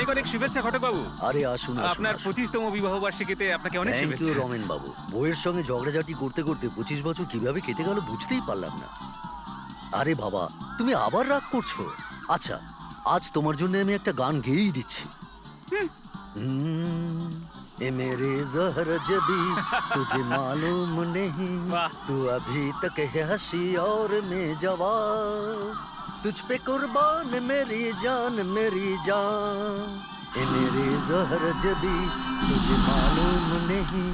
অনেক অনেক শুভেচ্ছা ঘটক বাবু। আরে আসুন আসুন আপনার 25তম বিবাহ বার্ষিকীতে আপনাকে অনেক থ্যাংক ইউ শুভেচ্ছা। রমেন বাবু। বইয়ের সঙ্গে ঝগড়াঝাটি করতে করতে 25 বছর কিভাবে কেটে গেল বুঝতেই পারলাম না। আরে বাবা, তুমি আবার রাগ করছো? আচ্ছা, আজ তোমার জন্য আমি একটা গান গেয়েই দিচ্ছি। ए मेरे ज़हर जबी तुझे मालूम नहीं, तू अभी तक है हंसी और मैं जवान, तुझ पे कुर्बान मेरी जान मेरी जान, ए मेरे ज़हर जबी तुझे मालूम नहीं।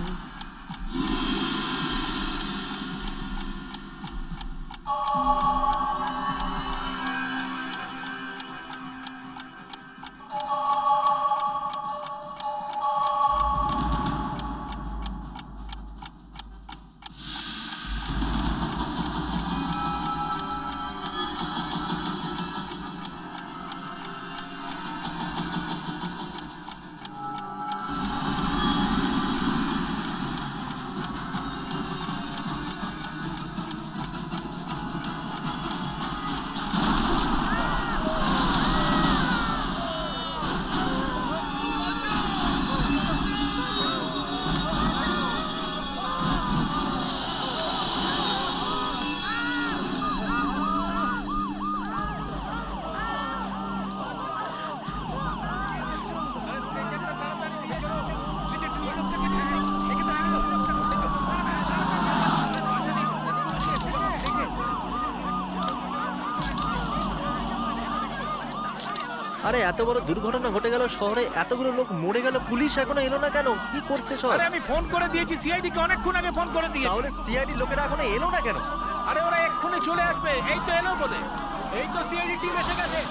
আরে এত বড় দুর্ঘটনা ঘটে গেল, শহরে এতগুলো লোক মরে গেল, পুলিশ এখনো এলো না কেন? কি করছে সব? আরে আমি ফোন করে দিয়েছি সিআইডি কে, অনেকক্ষণ আগে ফোন করে দিয়েছি। তাহলে সিআইডি লোকেরা এখনো এলো না কেন? আরে ওরা এক্ষুনি চলে আসবে, এই তো এলো বলে। এই তো সিআইডি টিম এসে গেছে।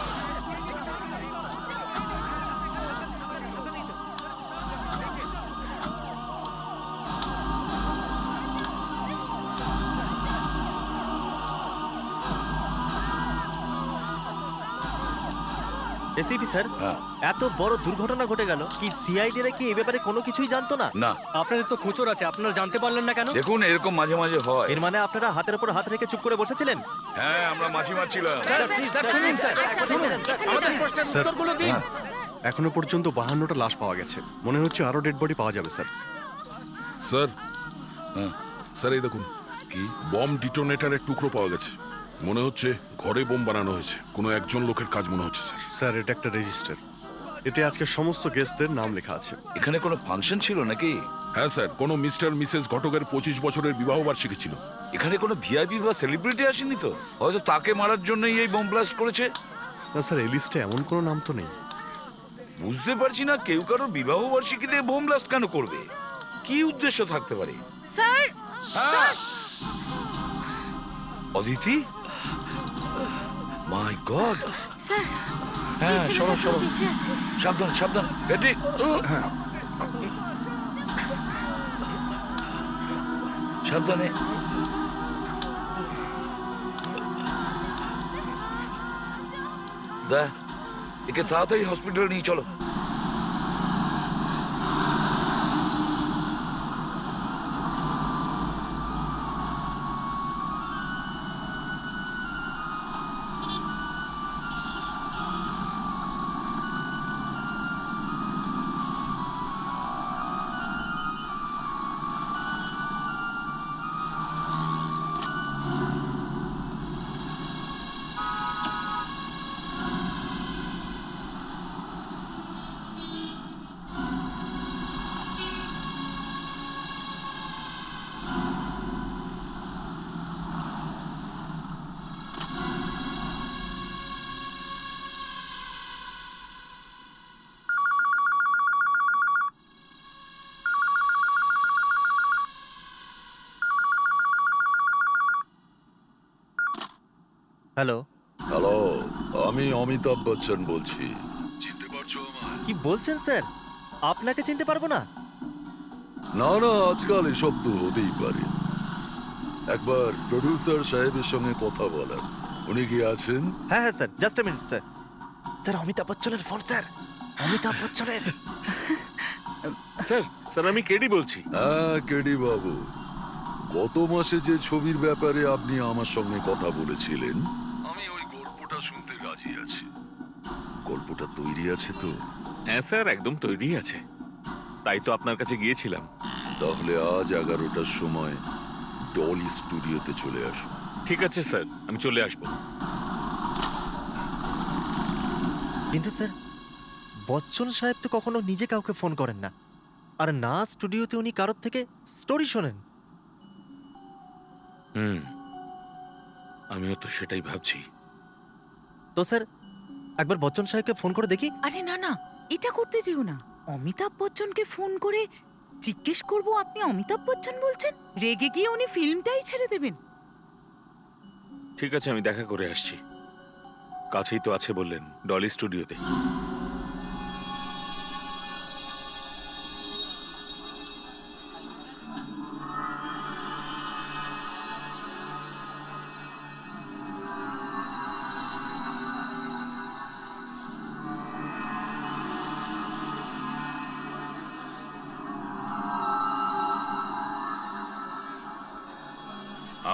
এসিপি স্যার, এত বড় দুর্ঘটনা ঘটে গেল, কি সিআইডি রা কি এই ব্যাপারে কোনো কিছুই জানতো না? না, আপনাদের তো খোঁচর আছে, আপনারা জানতে পারলেন না কেন? দেখুন এরকম মাঝে মাঝে হয়। এর মানে আপনারা হাতের উপর হাত রেখে চুপ করে বসেছিলেন? হ্যাঁ, আমরা মাছি মারছিলাম। আমাদের প্রশ্নের উত্তরগুলো দিন। এখনো পর্যন্ত 52টা লাশ পাওয়া গেছে। মনে হচ্ছে আরো ডেড বডি পাওয়া যাবে স্যার। স্যার, স্যার এই দেখুন, কি বম ডিটোনেটরের টুকরো পাওয়া গেছে। মনে হচ্ছে ঘরে বোম বানানো হয়েছে। কোনো একজন লোকের কাজ মনে হচ্ছে স্যার। স্যার, এটা একটা রেজিস্টার। এতে আজকে সমস্ত গেস্টদের নাম লেখা আছে। এখানে কোনো ফাংশন ছিল নাকি? হ্যাঁ স্যার, কোনো মিস্টার মিসেস ঘটকের 25 বছরের বিবাহ বার্ষিকী ছিল। এখানে কোনো ভিআইপি বা সেলিব্রিটি আসেনি তো? হয়তো তাকে মারার জন্যই এই বোম ব্লাস্ট করেছে। না স্যার, এই লিস্টে এমন কোনো নাম তো নেই। বুঝতে পারছি না কেউ কারো বিবাহ বার্ষিকীতে বোম ব্লাস্ট কেন করবে? কি উদ্দেশ্য থাকতে পারে? স্যার, হ্যাঁ। অদিতি, মাই গড। স্যার, হ্যাঁ, এই সরো ছেলেটা সরো, বেঁচে আছে। সাবধান সাবধান, এটি সাবধানে। দা, একে তাড়াতাড়ি হসপিটালে নিয়ে চলো। হ্যালো, হ্যালো, আমি অমিতাভ বচ্চন বলছি। চিনতে পারছো আমায়? কি বলছেন স্যার? আপনাকে চিনতে পারবো না? না না, আজকাল এসব তো হতেই পারে। একবার প্রডিউসার সাহেবের সঙ্গে কথা বলার। উনি কি আছেন? হ্যাঁ হ্যাঁ sir, just a minute sir. Sir, Amitabh বচ্চনের ফোন স্যার, অমিতাভ বচ্চনের। স্যার, স্যার আমি কেডি বলছি। হ্যাঁ কেডি বাবু, গত মাসে যে ছবির ব্যাপারে আপনি আমার সঙ্গে কথা বলেছিলেন, আমি ওই গল্পটা শুনতে রাজি আছি। গল্পটা তৈরি আছে তো? হ্যাঁ স্যার, একদম তৈরি আছে, তাই তো আপনার কাছে গিয়েছিলাম। তাহলে আজ 11টার সময় ডলি স্টুডিওতে চলে আসুন। ঠিক আছে স্যার, আমি চলে আসবো। কিন্তু স্যার, বচ্চন সাহেব তো কখনো নিজে কাউকে ফোন করেন না, আর না স্টুডিওতে উনি কারোর থেকে স্টোরি শোনেন। আমিও তো সেটাই ভাবছি। তো স্যার, একবার বচ্চন সাহেবকে ফোন করে দেখি। আরে না না, এটা করতে যেও না। অমিতাভ বচ্চনকে ফোন করে জিজ্ঞেস করবো আপনি অমিতাভ বচ্চন বলছেন, রেগে গিয়ে উনি ফিল্মটাই ছেড়ে দেবেন। ঠিক আছে, আমি দেখা করে আসছি। কাছেই তো আছে বললেন, ডলি স্টুডিওতে।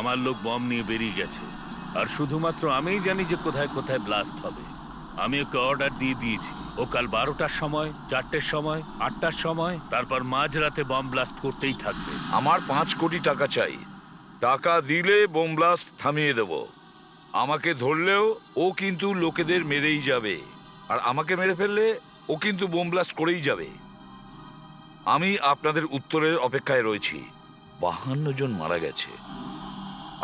আমার লোক বম নিয়ে বেরিয়ে গেছে, আর শুধুমাত্র আমিই জানি যে কোথায় কোথায় ব্লাস্ট হবে। আমি ওকে অর্ডার দিয়ে দিয়েছি, ও কাল 12টার সময়, 4টের সময়, 8টার সময়, তারপর মাঝরাতে বম ব্লাস্ট করতেই থাকবে। আমার 5 কোটি টাকা চাই। টাকা দিলে বোম ব্লাস্ট থামিয়ে দেব। আমাকে ধরলেও ও কিন্তু লোকেদের মেরেই যাবে, আর আমাকে মেরে ফেললে ও কিন্তু বোম ব্লাস্ট করেই যাবে। আমি আপনাদের উত্তরের অপেক্ষায় রয়েছি। 52 জন মারা গেছে,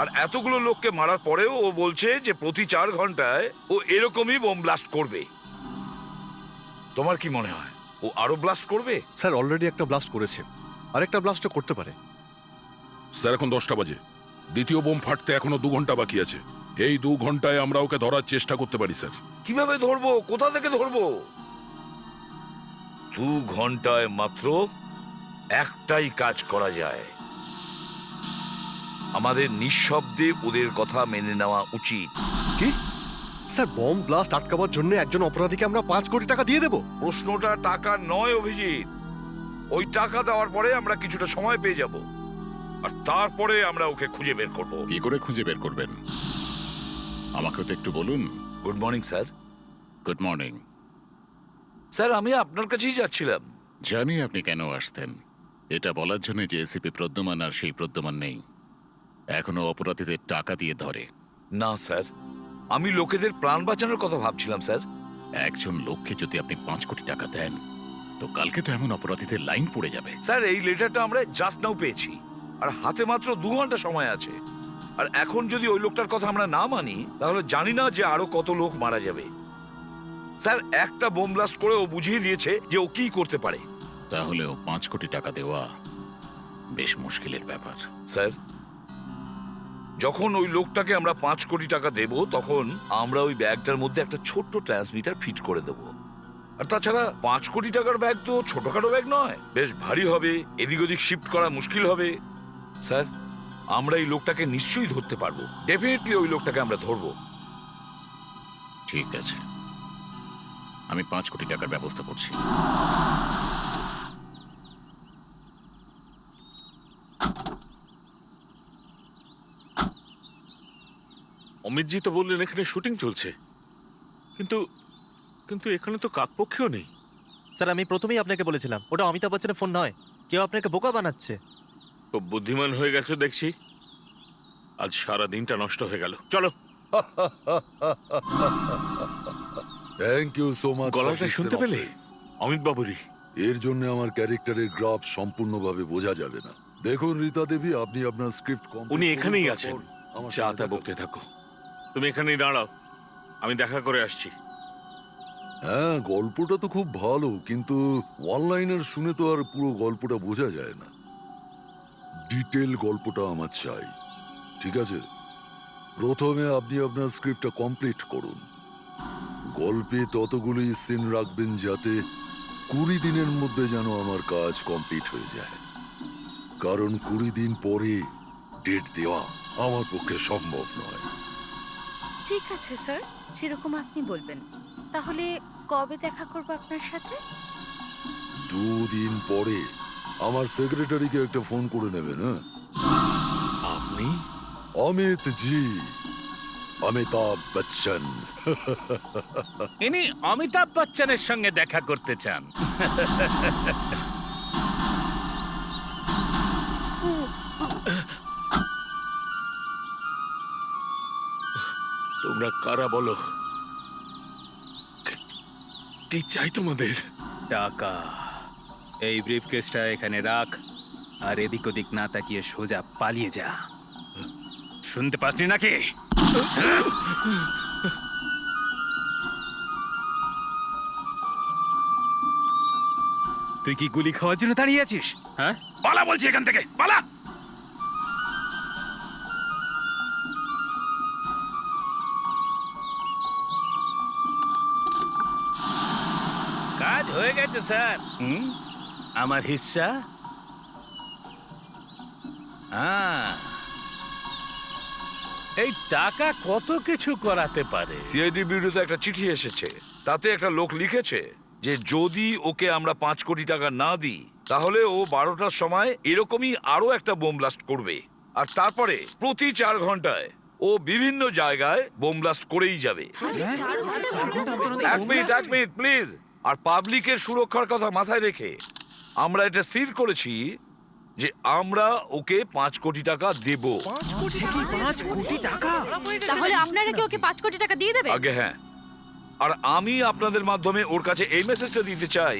আর এতগুলো লোককে মারার পরেও ও বলছে যে প্রতি 4 ঘন্টায় ও এরকমই বোম ব্লাস্ট করবে। তোমার কি মনে হয় ও আরো ব্লাস্ট করবে? স্যার অলরেডি একটা ব্লাস্ট করেছে, আরেকটা ব্লাস্টও করতে পারে। স্যার এখন 10টা বাজে, দ্বিতীয় বোম ফাটতে এখনো 2 ঘন্টা বাকি আছে। এই 2 ঘন্টায় আমরা ওকে ধরার চেষ্টা করতে পারি স্যার। কিভাবে ধরবো? কোথা থেকে ধরবো? 2 ঘন্টায় মাত্র একটাই কাজ করা যায়। আমাদের নিঃশব্দে ওদের কথা মেনে নেওয়া উচিত। কি স্যার, বম ব্লাস্ট আটকাবার জন্য একজন অপরাধীকে আমরা 5 কোটি টাকা দিয়ে দেব? প্রশ্নটা টাকা নয় অভিজিৎ। ওই টাকা দেওয়ার পরে আমরা কিছুটা সময় পেয়ে যাব, আর তারপরে আমরা ওকে খুঁজে বের করব। কি করে খুঁজে বের করবেন আমাকেও তো একটু বলুন। Good morning sir. Good morning. Sir, আমি আপনার কাছেই যাচ্ছিলাম। জানি আপনি কেন আসতেন। এটা বলার জন্য যে এসিপি প্রদ্যুমান আর সেই প্রদ্যুমান নেই, এখনো অপরাধীদের টাকা দিয়ে ধরে। না স্যার, আমি লোকেদের প্রাণ বাঁচানোর কথা ভাবছিলাম স্যার। একজন লোককে যদি আপনি 5 কোটি টাকা দেন, তো কালকে তো এমন অপরাধীদের লাইন পড়ে যাবে। স্যার, এই লেটারটা আমরা জাস্ট নাও পেয়েছি, আর হাতে মাত্র 2 ঘন্টা সময় আছে। আর এখন যদি ওই লোকটার কথা আমরা না মানি, তাহলে জানি না যে আরো কত লোক মারা যাবে। স্যার, একটা বোম ব্লাস্ট করে ও বুঝিয়ে দিয়েছে যে ও কি করতে পারে। তাহলেও 5 কোটি টাকা দেওয়া বেশ মুশকিলের ব্যাপার। স্যার, যখন ওই লোকটাকে আমরা 5 কোটি টাকা দেব, তখন আমরা ওই ব্যাগটার মধ্যে একটা ছোট্ট ট্রান্সমিটার ফিট করে দেব। আর তাছাড়া 5 কোটি টাকার ব্যাগ তো ছোটখাটো ব্যাগ নয়, বেশ ভারী হবে, এদিক ওদিক শিফট করা মুশকিল হবে। স্যার, আমরা এই লোকটাকে নিশ্চয়ই ধরতে পারবো। ডেফিনেটলি ওই লোকটাকে আমরা ধরবো। ঠিক আছে, আমি 5 কোটি টাকার ব্যবস্থা করছি। অমিতজি তো বললেন এখানে শুটিং চলছে, কিন্তু কিন্তু এখানে তো কাকপক্ষেও নেই। স্যার, আমি প্রথমেই আপনাকে বলেছিলাম ওটা অমিতাভ বচ্চনের ফোন নয়, কেউ আপনাকে বোকা বানাচ্ছে। খুব বুদ্ধিমান হয়ে গেছে দেখছি। আজ সারা দিনটা নষ্ট হয়ে গেল। চলো। Thank you so much. গলাটা শুনতে পেলে? অমিত বাবুরি। এর জন্য আমার ক্যারেক্টারের গ্রাফ সম্পূর্ণভাবে বোঝা যাবে না। দেখুন রীতা দেবী, আপনি আপনার স্ক্রিপ্ট উনি এখানেই আছেন। যা তা বকতে থাকো। তুমি এখানেই দাঁড়াও, আমি দেখা করে আসছি। হ্যাঁ, গল্পটা তো খুব ভালো, কিন্তু ওয়ান লাইনার শুনে তো আর পুরো গল্পটা বোঝা যায় না। ডিটেল গল্পটা আমার চাই। ঠিক আছে, প্রথমে আপনি আপনার স্ক্রিপ্টটা কমপ্লিট করুন। গল্পে ততগুলি সিন রাখবেন যাতে 20 দিনের মধ্যে যেন আমার কাজ কমপ্লিট হয়ে যায়, কারণ 20 দিন পরে ডেট দেওয়া আমার পক্ষে সম্ভব নয়। ঠিক আছে স্যার, যেরকম আপনি বলবেন। তাহলে কবে দেখা করবো আপনার সাথে? 2 দিন পরে আমার সেক্রেটারিকে একটা ফোন করে নেবেন। হ্যাঁ, আপনি? অমিত জি, অমিতাভ বচ্চন। ইনি অমিতাভ বচ্চনের সঙ্গে দেখা করতে চান। তোমরা কারা বলো? কি চাই তোমাদের? টাকা। এই ব্রিফকেসটা এখানে রাখ, আর এদিক ওদিক না তাকিয়ে সোজা পালিয়ে যা। শুনতে পাসনি নাকি? তুই কি গুলি খাওয়ার জন্য দাঁড়িয়ে আছিস? হ্যাঁ, পালা বলছি এখান থেকে, পালা। কাজ হয়ে গেছে স্যার। আমার হিস্সা? হ্যাঁ, এই টাকা কত কিছু করাতে পারে। সিআইডি বিরুদ্ধে একটা চিঠি এসেছে, তাতে একটা লোক লিখেছে যে যদি ওকে আমরা 5 কোটি টাকা না দিই তাহলে ও 12টার সময় এরকমই আরো একটা বোম ব্লাস্ট করবে, আর তারপরে প্রতি 4 ঘন্টায় ও বিভিন্ন জায়গায় বোম ব্লাস্ট করেই যাবে। এক মিনিট প্লিজ। আর পাবলিকের সুরক্ষার কথা মাথায় রেখে আমরা এটা স্থির করেছি যে আমরা ওকে 5 কোটি টাকা দেব। 5 কোটি টাকা? তাহলে আপনারা কি ওকে 5 কোটি টাকা দিয়ে দেবেন? আগে হ্যাঁ, আর আমি আপনাদের মাধ্যমে ওর কাছে এই মেসেজটা দিতে চাই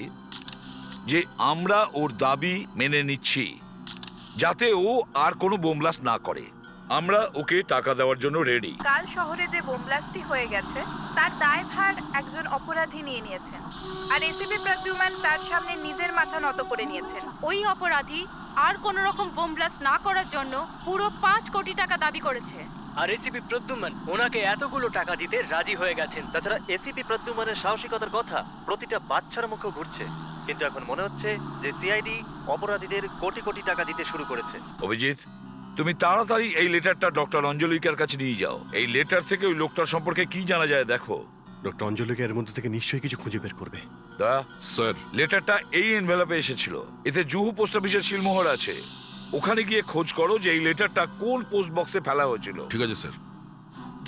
যে আমরা ওর দাবি মেনে নিচ্ছি, যাতে ও আর কোনো বোম ব্লাস্ট না করে। আমরা ওকে টাকা দেওয়ার জন্য রেডি। কাল শহরে যে বোম ব্লাস্টটি হয়ে গেছে তার দায়ভার একজন অপরাধী নিয়ে নিয়েছেন, আর এসিপি প্রদ্যুম্ন তার সামনে নিজের মাথা নত করে নিয়েছেন। ওই অপরাধী আর কোন রকম বোম ব্লাস্ট না করার জন্য পুরো 5 কোটি টাকা দাবি করেছে। আর এসিপি প্রদ্যুম্ন ওনাকে এতগুলো টাকা দিতে রাজি হয়ে গেছেন। তাছাড়া এসিপি প্রদ্যুম্নের সাহসিকতার কথা প্রতিটা বাচ্চার মুখে ঘুরছে, কিন্তু এখন মনে হচ্ছে যে সিআইডি অপরাধীদের কোটি কোটি টাকা দিতে শুরু করেছে। অভিজিৎ, তুমি তাড়াতাড়ি এই লেটারটা ডক্টর অঞ্জলিকার কাছে নিয়ে যাও। এই লেটার থেকে ওই লোকটার সম্পর্কে কি জানা যায় দেখো। ডক্টর অঞ্জলিকে এর মধ্যে থেকে নিশ্চয়ই কিছু খুঁজে বের করবে। স্যার, লেটারটা এই এনভেলপে এসেছিল, এতে জুহু পোস্ট অফিসের সিলমোহর আছে। ওখানে গিয়ে খোঁজ করো যে এই লেটারটা কোন পোস্ট বক্সে ফেলা হয়েছিল। ঠিক আছে স্যার।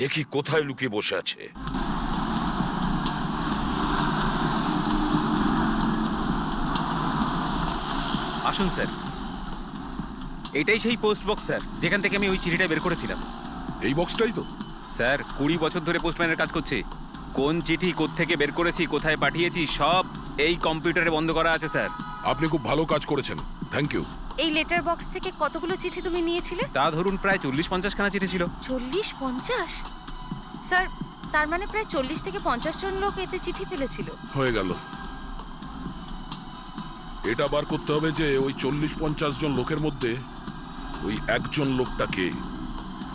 দেখি কোথায় লুকিয়ে বসে আছে। আসুন স্যার, এটাই সেই পোস্ট বক্স স্যার, যেখান থেকে আমি ওই চিঠিটা বের করেছিলাম। এই বক্সটাই তো? স্যার, 20 বছর ধরে পোস্টম্যানের কাজ করছি। কোন চিঠি কোত্থেকে বের করেছি, কোথায় পাঠিয়েছি, সব এই কম্পিউটারে বন্ধ করা আছে স্যার। আপনি খুব ভালো কাজ করেছেন, থ্যাংক ইউ। এই লেটার বক্স থেকে কতগুলো চিঠি তুমি নিয়েছিলে? তা ধরুন প্রায় 40-50 খানা চিঠি ছিল। 40-50? স্যার, তার মানে প্রায় 40 থেকে 50 জন লোক এতে চিঠি ফেলেছিল। হয়ে গেল। এটা বার করতে হবে যে ওই 40-50 জন লোকের মধ্যে ওই একজন লোকটাকে।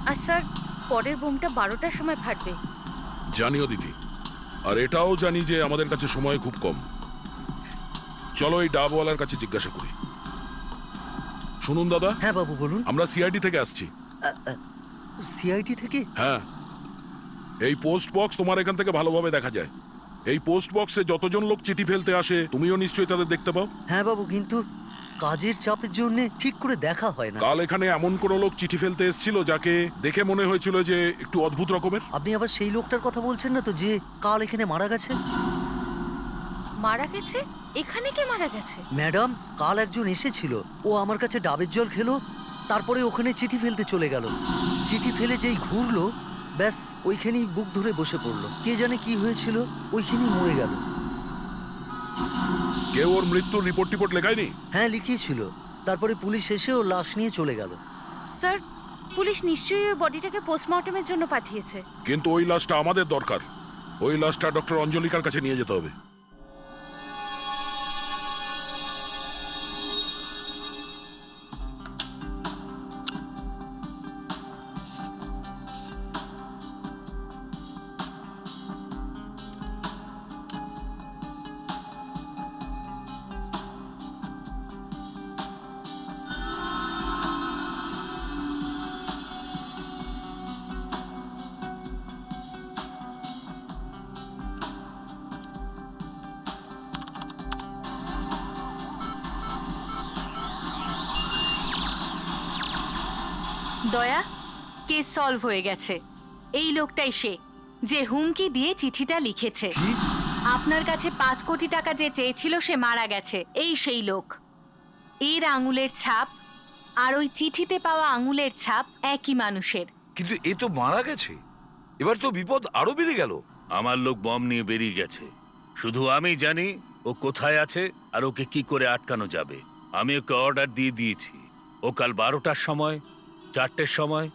আর স্যার, পরের বোমটা 12টার সময় ফাটবে। জানিও দিদি, আর এটাও জানি যে আমাদের কাছে সময় খুব কম। চলো এই ডাবওয়ালার কাছে জিজ্ঞাসা করি। শুনুন দাদা। হ্যাঁ বাবু বলুন। আমরা সিআইডি থেকে আসছি। সিআইডি থেকে? হ্যাঁ, এই পোস্ট বক্স তোমার এখান থেকে ভালোভাবে দেখা যায়। এই পোস্ট বক্সে যতজন লোক চিঠি ফেলতে আসে তুমিও নিশ্চয়ই তাদের দেখতে পাও। হ্যাঁ বাবু, কিন্তু কাজের চাপের জন্য ঠিক করে দেখা হয় না। কাল এখানে এমন কোন লোক চিঠি ফেলতে এসেছিল যাকে দেখে মনে হয়েছিল যে একটু অদ্ভুত রকমের। আপনি আবার সেই লোকটার কথা বলছেন না তো, যে কাল এখানে মারা গেছে? মারা গেছে? এখানে কে মারা গেছে? ম্যাডাম, কাল একজন এসেছিল, ও আমার কাছে ডাবের জল খেলো, তারপরে ওখানে চিঠি ফেলতে চলে গেল। চিঠি ফেলে যেই ঘুরলো, ব্যাস ওইখানেই বুক ধরে বসে পড়লো। কে জানে কি হয়েছিল, ওইখানেই মরে গেল। কেউ ওর মৃত্যুর রিপোর্ট টিপোর্ট লেখায়নি? হ্যাঁ, লিখিয়েছিল। তারপরে পুলিশ এসে ওর লাশ নিয়ে চলে গেল। স্যার, পুলিশ নিশ্চয়ই ওই বডিটাকে পোস্টমর্টমের জন্য পাঠিয়েছে। কিন্তু ওই লাশটা আমাদের দরকার। ওই লাশটা ডক্টর অঞ্জলিকার কাছে নিয়ে যেতে হবে। দয়া, কেস সলভ হয়ে গেছে। এই লোকটাই সে যে হুমকি দিয়ে চিঠিটা লিখেছে। আপনার কাছে 5 কোটি টাকা যে চেয়েছিল সে মারা গেছে। এই সেই লোক। এর আঙুলের ছাপ আর ওই চিঠিতে পাওয়া আঙুলের ছাপ একই মানুষের। কিন্তু এ তো মারা গেছে, এবার তো বিপদ আরো বেড়ে গেল। আমার লোক বম নিয়ে বেরিয়ে গেছে। শুধু আমি জানি ও কোথায় আছে আর ওকে কি করে আটকানো যাবে। আমি ওকে অর্ডার দিয়ে দিয়েছি। ও কাল 12টার সময়, 4টের সময়,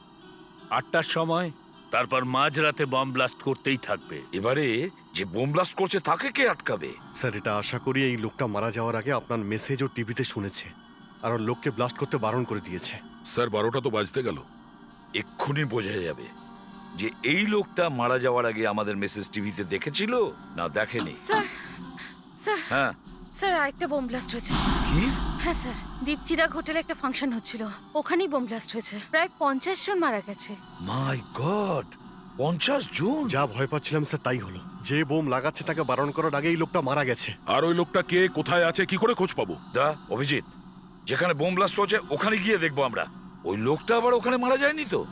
8টার সময়, তারপর মাঝরাতে বম ব্লাস্ট করতেই থাকবে। এবারে যে বোম ব্লাস্ট করছে তাকে কে আটকাবে? স্যার এটা আশা করি এই লোকটা মারা যাওয়ার আগে আপনার মেসেজ ও টিভিতে শুনেছে আর ওর লোককে ব্লাস্ট করতে বারণ করে দিয়েছে। স্যার 12টা তো বাজতে গেল। এক্ষুনি বোঝা যাবে যে এই লোকটা মারা যাওয়ার আগে আমাদের মেসেজ টিভিতে দেখেছিল না দেখেনি। স্যার স্যার হ্যাঁ স্যার আরেকটা বোম ব্লাস্ট হয়েছে। কি? হ্যাঁ স্যার, দীপচিরাগ হোটেলে একটা ফাংশন হচ্ছিল, ওখানেই বোম ব্লাস্ট হয়েছে। প্রায় 50 জন মারা গেছে। মাই গড, 50 জন! যা ভয় পাচ্ছিলাম স্যার তাই হলো। যে বোম লাগাচ্ছে তাকে বারণ করার আগে এই লোকটা মারা গেছে। আর ওই লোকটা কে, কোথায় আছে, কি করে খোঁজ পাবো? দা অভিজিৎ, যেখানে বোম ব্লাস্ট হচ্ছে ওখানে গিয়ে দেখবো আমরা। ওই লোকটা আবার ওখানে মারা যায়নি তো?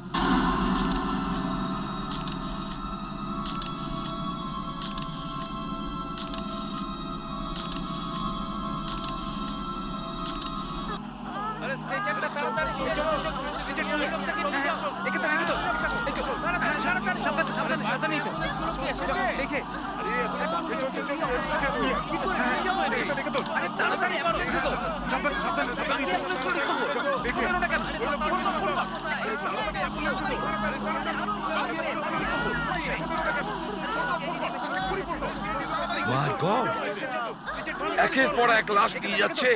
মাই গড, একের পর এক লাশ নিয়ে যাচ্ছে।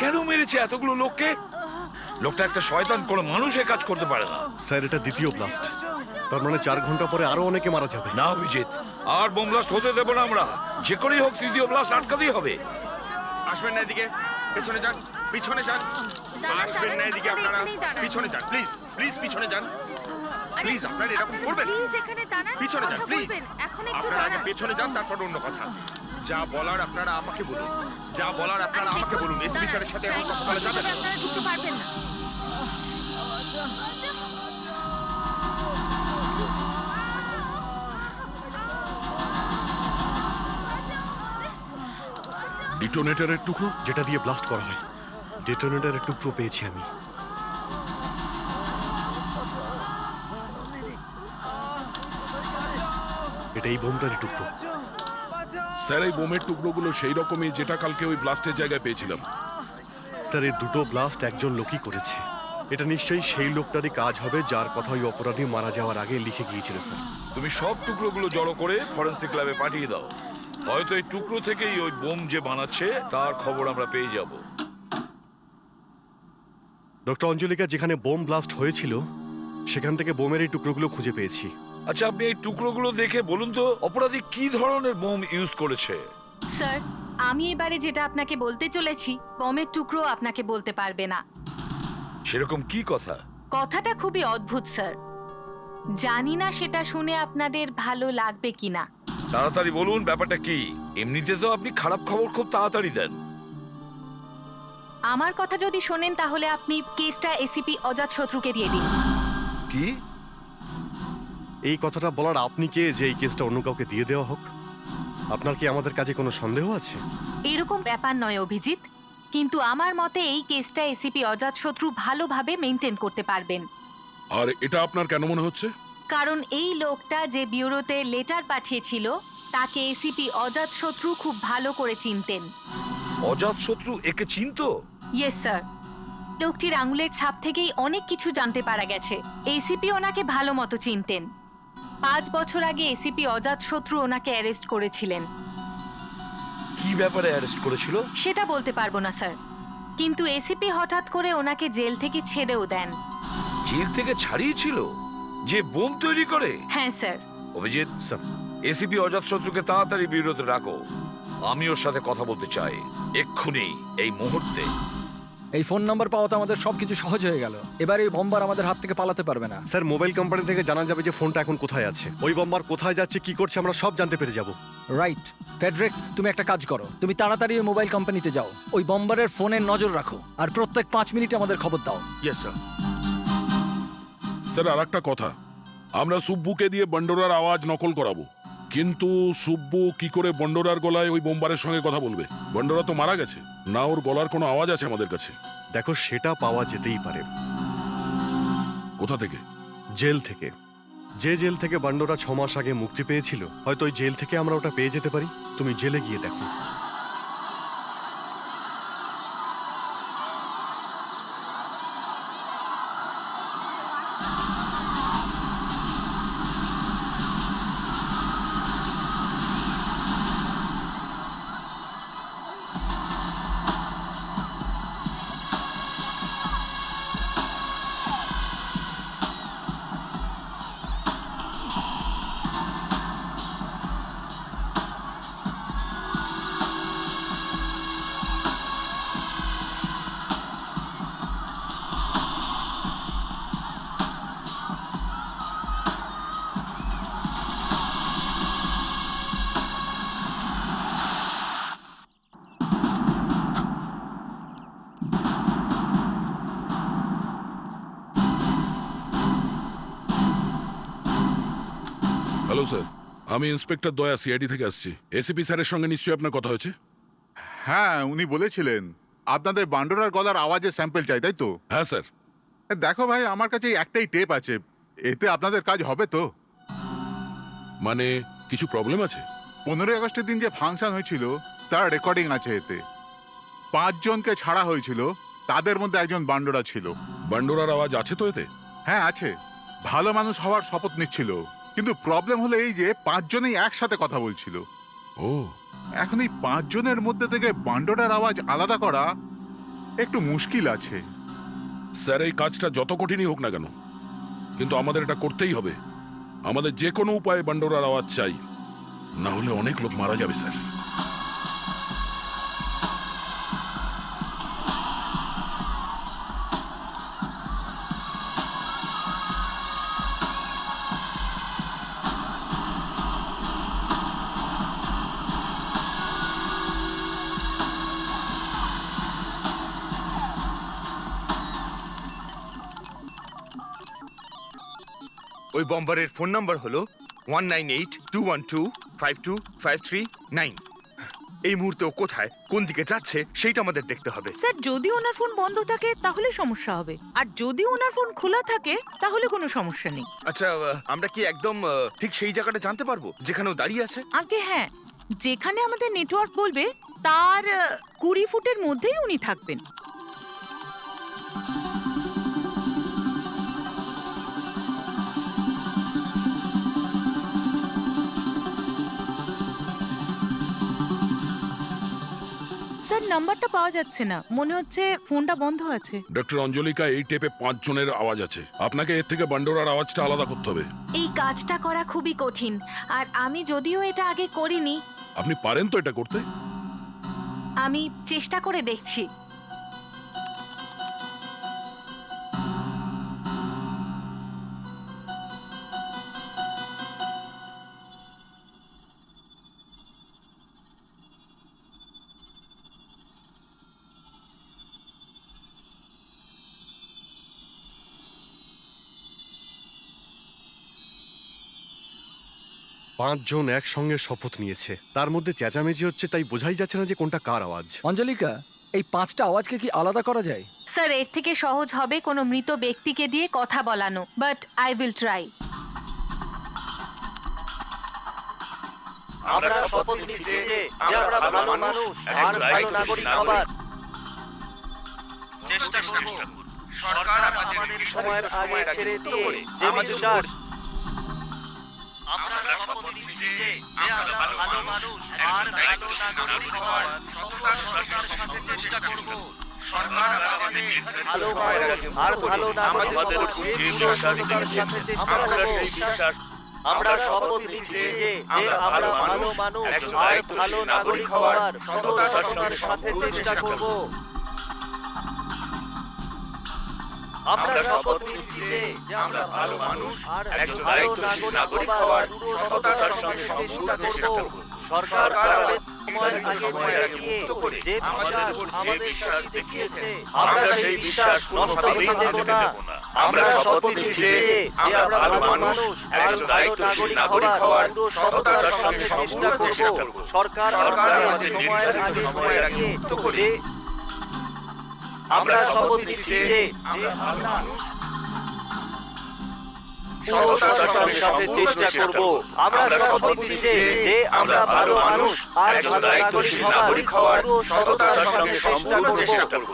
কেন মেরেছে এতগুলো লোককে? লোকটা একটা শয়তান, কোনো মানুষে কাজ করতে পারে না। স্যার এটা দ্বিতীয় ব্লাস্ট, তার মানে 4 ঘন্টা পরে আরো অনেকে মারা যাবে। না অভিজিৎ, আর বোম ব্লাস্ট হতে দেবো না আমরা। যে করেই হোক তৃতীয় ব্লাস্ট আটকাতেই হবে। আসবেন না এদিকে, পেছনে যান, পিছনে যান। আসবেন না এদিকে আপনারা, পিছনে যান প্লিজ, প্লিজ পিছনে যান। প্লিজ আপনারা এরকম করবেন, প্লিজ এখানে দাঁড়ান, পিছনে যান কথা প্লিজ। বলবেন। এখন একটু আপনারা আগে দাঁড়ান। পেছনে যান, তারপর অন্য কথা। যা বলার আপনারা আমাকে বলুন, যা বলার আপনারা আমাকে বলুন। এসপি স্যারের সাথে এখন কথা বলা যাবে না। আপনারা ঢুকতে পারবেন না। ডিটোনেটরের টুকরো? যেটা দিয়ে ব্লাস্ট করা হয়, ডেটোনেটরের টুকরো পেয়েছি আমি। এটা এই বোমটারই টুকরো। স্যার এই বোমের টুকরোগুলো সেই রকমই যেটা কালকে ওই ব্লাস্টের জায়গায় পেয়েছিলাম। স্যার এই দুটো ব্লাস্ট একজন লোকই করেছে। এটা নিশ্চয়ই সেই লোকটারই কাজ হবে যার কথা ওই অপরাধী মারা যাওয়ার আগে লিখে গিয়েছিল স্যার। তুমি সব টুকরোগুলো জড়ো করে ফরেন্সিক ল্যাবে পাঠিয়ে দাও। হয়তো এই টুকরো থেকেই ওই বোম যে বানাচ্ছে তার খবর আমরা পেয়ে যাব। ডক্টর অঞ্জলিকা, যেখানে বোম ব্লাস্ট হয়েছিল সেখান থেকে বোমের এই টুকরোগুলো খুঁজে পেয়েছি। আচ্ছা, আপনি এই টুকরোগুলো দেখে বলুন তো অপরাধী কি ধরনের বোম ইউজ করেছে? স্যার, আমি এবারে যেটা আপনাকে বলতে চলেছি বমের টুকরো আপনাকে বলতে পারবে না। সেরকম কি কথা? কথাটা খুবই অদ্ভুত স্যার, জানি না সেটা শুনে আপনাদের ভালো লাগবে কিনা। তাড়াতাড়ি বলুন ব্যাপারটা কি। এমনিতে তো আপনি খারাপ খবর খুব তাড়াতাড়ি দেন। আমার কথা যদি শোনেন তাহলে আপনি কেসটা এসিপি অজাত শত্রুকে দিয়ে দিন। কি? এই কথাটা বলার আপনি কে যে এই কেসটা অন্য কাউকে দিয়ে দেওয়া হোক? আপনার কি আমাদের কাজে কোনো সন্দেহ আছে? এরকম ব্যাপার নয় অভিজিৎ, কিন্তু আমার মতে এই কেসটা এসিপি অজাত শত্রু ভালোভাবে মেনটেন করতে পারবেন। আর এটা আপনার কেন মনে হচ্ছে? কারণ এই লোকটা যে ব্যুরোতে লেটার পাঠিয়েছিল তাকে এসিপি অজাত শত্রু খুব ভালো করে চিনতেন। অজাত শত্রু একে চিনতো? ইয়েস স্যার, লোকটির আঙুলের ছাপ থেকেই অনেক কিছু জানতে পারা গেছে। এসিপি ওনাকে ভালো মতো চিনতেন। 5 বছর আগে এসিপি অজাত শত্রু ওনাকে অ্যারেস্ট করেছিলেন। কি ব্যাপারে অ্যারেস্ট করেছিল? সেটা বলতে পারবো না স্যার, কিন্তু এসিপি হঠাৎ করে ওনাকে জেল থেকে ছেড়েও দেন। জেল থেকে ছাড়িয়েছিল যে বোম তৈরি করে? হ্যাঁ স্যার। অভিজিৎ, এসিপি অজাত শত্রুকে তাড়াতাড়ি বিরত রাখো। আমি ওর সাথে কথা বলতে চাই এক্ষুনি, এই মুহূর্তে। এই ফোন নাম্বার পাওয়াতে আমাদের সবকিছু সহজ হয়ে গেল। এবার এই বম্বার আমাদের হাত থেকে পালাতে পারবে না। স্যার মোবাইল কোম্পানি থেকে জানা যাবে যে ফোনটা এখন কোথায় আছে। ওই বম্বার কোথায় যাচ্ছে, কি করছে, আমরা সব জানতে পেরে যাব। রাইট। ফেডরেক্স, তুমি একটা কাজ করো, তুমি তাড়াতাড়ি ওই মোবাইল কোম্পানিতে যাও, ওই বম্বারের ফোনের নজর রাখো, আর প্রত্যেক 5 মিনিটে আমাদের খবর দাও। Yes sir. স্যার আর একটা কথা, আমরা সুব্বুকে দিয়ে বন্ডোরার আওয়াজ নকল করাবো, কিন্তু সুব্বু কি করে বন্ডোরার গলায় ওই বোমবারের সঙ্গে কথা বলবে? বন্ডোরা তো মারা গেছে, না ওর গলার কোনো আওয়াজ আছে আমাদের কাছে? দেখো, সেটা পাওয়া যেতেই পারে। কোথা থেকে? জেল থেকে। যে জেল থেকে বান্ডোরা 6 মাস আগে মুক্তি পেয়েছিল, হয়তো ওই জেল থেকে আমরা ওটা পেয়ে যেতে পারি। তুমি জেলে গিয়ে দেখো। হ্যালো স্যার, আমি ইন্সপেক্টর দয়া, সিআইডি থেকে আসছি। এসিপি স্যারের সঙ্গে নিশ্চয়ই আপনার কথা হয়েছে? হ্যাঁ, উনি বলেছিলেন আপনাদের বান্ডোরার গলার আওয়াজের স্যাম্পল চাই, তাই তো? হ্যাঁ স্যার। দেখো ভাই, আমার কাছে এই একটাই টেপ আছে, এতে আপনাদের কাজ হবে তো? মানে কিছু প্রবলেম আছে? 15ই আগস্টের দিন যে ফাংশন হয়েছিল তার রেকর্ডিং আছে এতে। 5 জনকে ছাড়া হয়েছিল, তাদের মধ্যে একজন বান্ডোরা ছিল। বান্ডোরার আওয়াজ আছে তো এতে? হ্যাঁ আছে। ভালো মানুষ হওয়ার শপথ নিচ্ছিল, কিন্তু প্রবলেম হলো এই যে 5 জনেই একসাথে কথা বলছিল। ও, এখন এই 5 জনের মধ্যে থেকে বান্ডোরার আওয়াজ আলাদা করা একটু মুশকিল আছে। স্যার, এই কাজটা যত কঠিনই হোক না কেন, কিন্তু আমাদের এটা করতেই হবে। আমাদের যে কোনো উপায়ে বান্ডোরার আওয়াজ চাই, না হলে অনেক লোক মারা যাবে স্যার। ওই বম্বারের ফোন নাম্বার হলো 198212525339। এই মুহূর্তে ও কোথায়, কোন দিকে যাচ্ছে, সেইটা আমাদের দেখতে হবে। স্যার, যদি ওনার ফোন বন্ধ থাকে তাহলে সমস্যা হবে, আর যদি ওনার ফোন খোলা থাকে তাহলে কোনো সমস্যা নেই। আচ্ছা, আমরা কি একদম ঠিক সেই জায়গাটা জানতে পারবো যেখানে ও দাঁড়িয়ে আছে? আগে হ্যাঁ, যেখানে আমাদের নেটওয়ার্ক বলবে তার 20 ফুটের মধ্যেই উনি থাকবেন। স্যার, নাম্বারটা পাওয়া যাচ্ছে না, মনে হচ্ছে ফোনটা বন্ধ আছে। ডক্টর অঞ্জলিকা, এই টেপে 5 জনের আওয়াজ আছে। আপনাকে এর থেকে বান্ডোরার আওয়াজটা আলাদা করতে হবে। এই কাজটা করা খুবই কঠিন, আর আমি যদিও এটা আগে করিনি। আপনি পারেন তো এটা করতে? আমি চেষ্টা করে দেখছি। পাঁচ জন একসঙ্গে শপথ নিয়েছে, তার মধ্যে চেঁচামেচি হচ্ছে, তাই বোঝাই যাচ্ছে না যে কোনটা কার আওয়াজ। অঞ্জলিকা, এই 5টা আওয়াজকে কি আলাদা করা যায়? স্যার, এর থেকে সহজ হবে কোনো মৃত ব্যক্তিকে দিয়ে কথা বলানো, বাট আই উইল ট্রাই। আমরা শপথ নিচ্ছি যে আমরা ভালো মানুষ আর ভালো নাগরিক হবার চেষ্টা করব। সরকার আমাদের সময়ের আগে ছেড়ে দিয়ে যে বিশ্বাস, আমরা শপথ নিচ্ছি যে আমরা ভালো মানুষ আর ভালো নাগরিক হবার সরকারের সাথে চেষ্টা করব। সরকার আমাদের ভালো আর ভালো নাগরিক হবার সরকারের সাথে চেষ্টা করব। আমরা শপথ নিচ্ছি যে আমরা ভালো মানুষ আর ভালো নাগরিক হওয়ার সরকারের সাথে চেষ্টা করব। আমরা শপথ নিচ্ছি যে আমরা ভালো মানুষ আর ভালো নাগরিক হওয়ার সরকারের সাথে চেষ্টা করব। সরকার আমাদের সময়ের আগে মুক্ত করে যে বিশ্বাস আমাদের দেখিয়েছে, আমরা সেই বিশ্বাস নষ্ট হতে দেব না। আমরা শপথ নিচ্ছি যে আমরা ভালো মানুষ, একজন দায়িত্বশীল নাগরিক হওয়ার সততার সঙ্গে চেষ্টা করব। সরকার আমাদের সময়ের আগে যে আমরা শপথ নিচ্ছি যে আমরা ভালো মানুষ, সততার সঙ্গে চেষ্টা করব। আমরা শপথ নিচ্ছি যে আমরা ভালো মানুষ আর একজন দায়িত্বশীল নাগরিক হওয়ার সততার সঙ্গে সম্পূর্ণ চেষ্টা করব।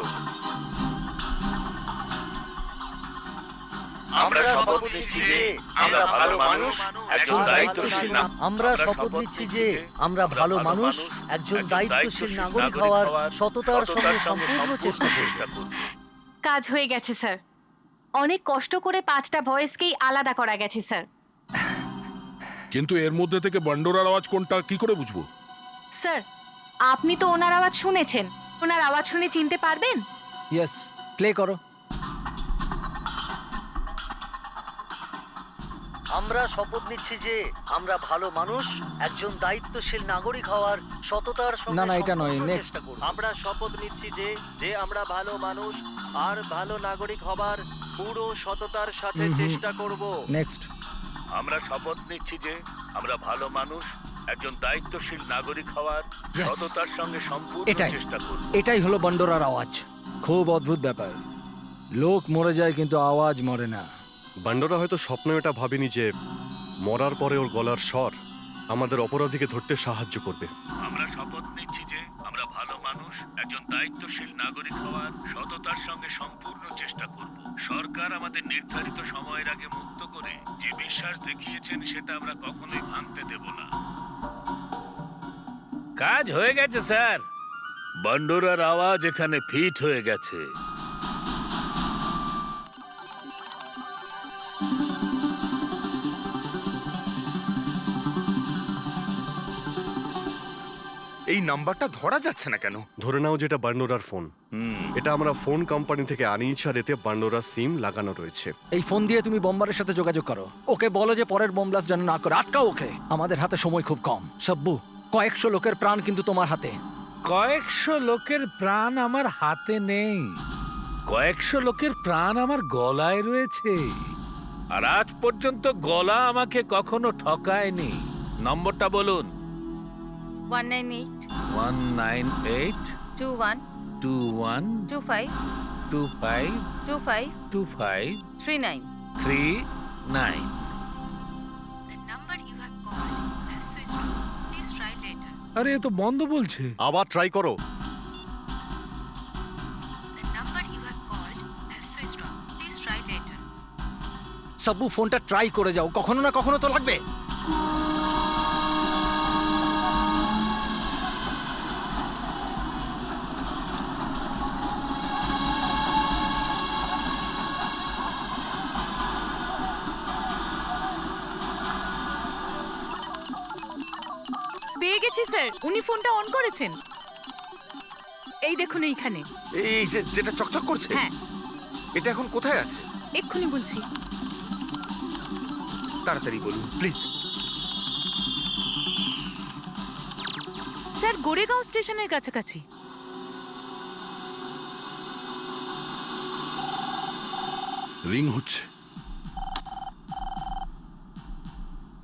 আমরা শপথ নিচ্ছি যে আমরা ভালো মানুষ, একজন দায়িত্বশীল আমরা শপথ নিচ্ছি যে আমরা ভালো মানুষ, একজন দায়িত্বশীল নাগরিক হওয়ার সততার সঙ্গে সম্পূর্ণ চেষ্টা করব। কাজ হয়ে গেছে স্যার। অনেক কষ্ট করে 5টা ভয়েসকেই আলাদা করা গেছে স্যার। কিন্তু এর মধ্যে থেকে বান্ডোরার আওয়াজ কোনটা কি করে বুঝবো? স্যার, আপনি তো ওনার আওয়াজ শুনেছেন, ওনার আওয়াজ শুনে চিনতে পারবেন? ইয়েস, প্লে করো। আমরা শপথ নিচ্ছি যে আমরা ভালো মানুষ, একজন দায়িত্বশীল নাগরিক হওয়ার সততার সঙ্গে না, এটা নয়, সম্পূর্ণ next। চেষ্টা করব। আমরা শপথ নিচ্ছি যে আমরা ভালো মানুষ আর ভালো নাগরিক হবার পুরো সততার সাথে চেষ্টা করব। নেক্সট। আমরা শপথ নিচ্ছি যে আমরা ভালো মানুষ, একজন দায়িত্বশীল নাগরিক হওয়ার Yes. সততার সঙ্গে সম্পূর্ণ এটাই চেষ্টা করব। এটাই হলো বান্ডোরার আওয়াজ। খুব অদ্ভুত ব্যাপার, লোক মরে যায় কিন্তু আওয়াজ মরে না। বান্ডোরা হয়তো স্বপ্নে এটা ভাবেনি যে মরার পরে ওর গলার স্বর আমাদের অপরাধীকে ধরতে সাহায্য করবে। আমরা শপথ নিচ্ছি যে আমরা ভালো মানুষ, একজন দায়িত্বশীল নাগরিক হওয়ার সততার সঙ্গে সম্পূর্ণ চেষ্টা করব। সরকার আমাদের নির্ধারিত সময়ের আগে মুক্ত করে যে বিশ্বাস দেখিয়েছেন সেটা আমরা কখনোই ভাঙতে দেব না। কাজ হয়ে গেছে স্যার। বান্ডোরার আওয়াজ এখানে ফিট হয়ে গেছে। এই নাম্বারটা ধরা যাচ্ছে না কেন? ধরে নাও যেটা বান্ডোরার ফোন। এটা আমরা ফোন কোম্পানি থেকে আনিয়েছি আর এতে বান্ডোরার সিম লাগানো রয়েছে। এই ফোন দিয়ে তুমি বোম্বারের সাথে যোগাযোগ করো, ওকে বলো যে পরের বোম ব্লাস্ট যেন না করে, আটকাও ওকে। আমাদের হাতে সময় খুব কম। সব্বু, কয়েকশো লোকের প্রাণ কিন্তু তোমার হাতে। কয়েকশো লোকের প্রাণ আমার হাতে নেই, কয়েকশো লোকের প্রাণ আমার গলায় রয়েছে। আর আজ পর্যন্ত গলা আমাকে কখনো ঠকায়নি। নম্বরটা বলুন। 198 198 21 21 25 25 25 25 39 39। আরে এ তো বন্ধ বলছে। আবার ট্রাই করো। সব্বু, ফোনটা ট্রাই করে যাও, কখনো না কখনো তো লাগবে। পেয়ে গেছি স্যার, উনি ফোনটা অন করেছেন। এই দেখুন এইখানে। এই যে যেটা চকচক করছে, হ্যাঁ, এটা এখন কোথায় আছে? এক্ষুনি বলছি। তাড়াতাড়ি বলুন প্লিজ। স্যার, গোরেগাঁও স্টেশনের কাছাকাছি। রিং হচ্ছে।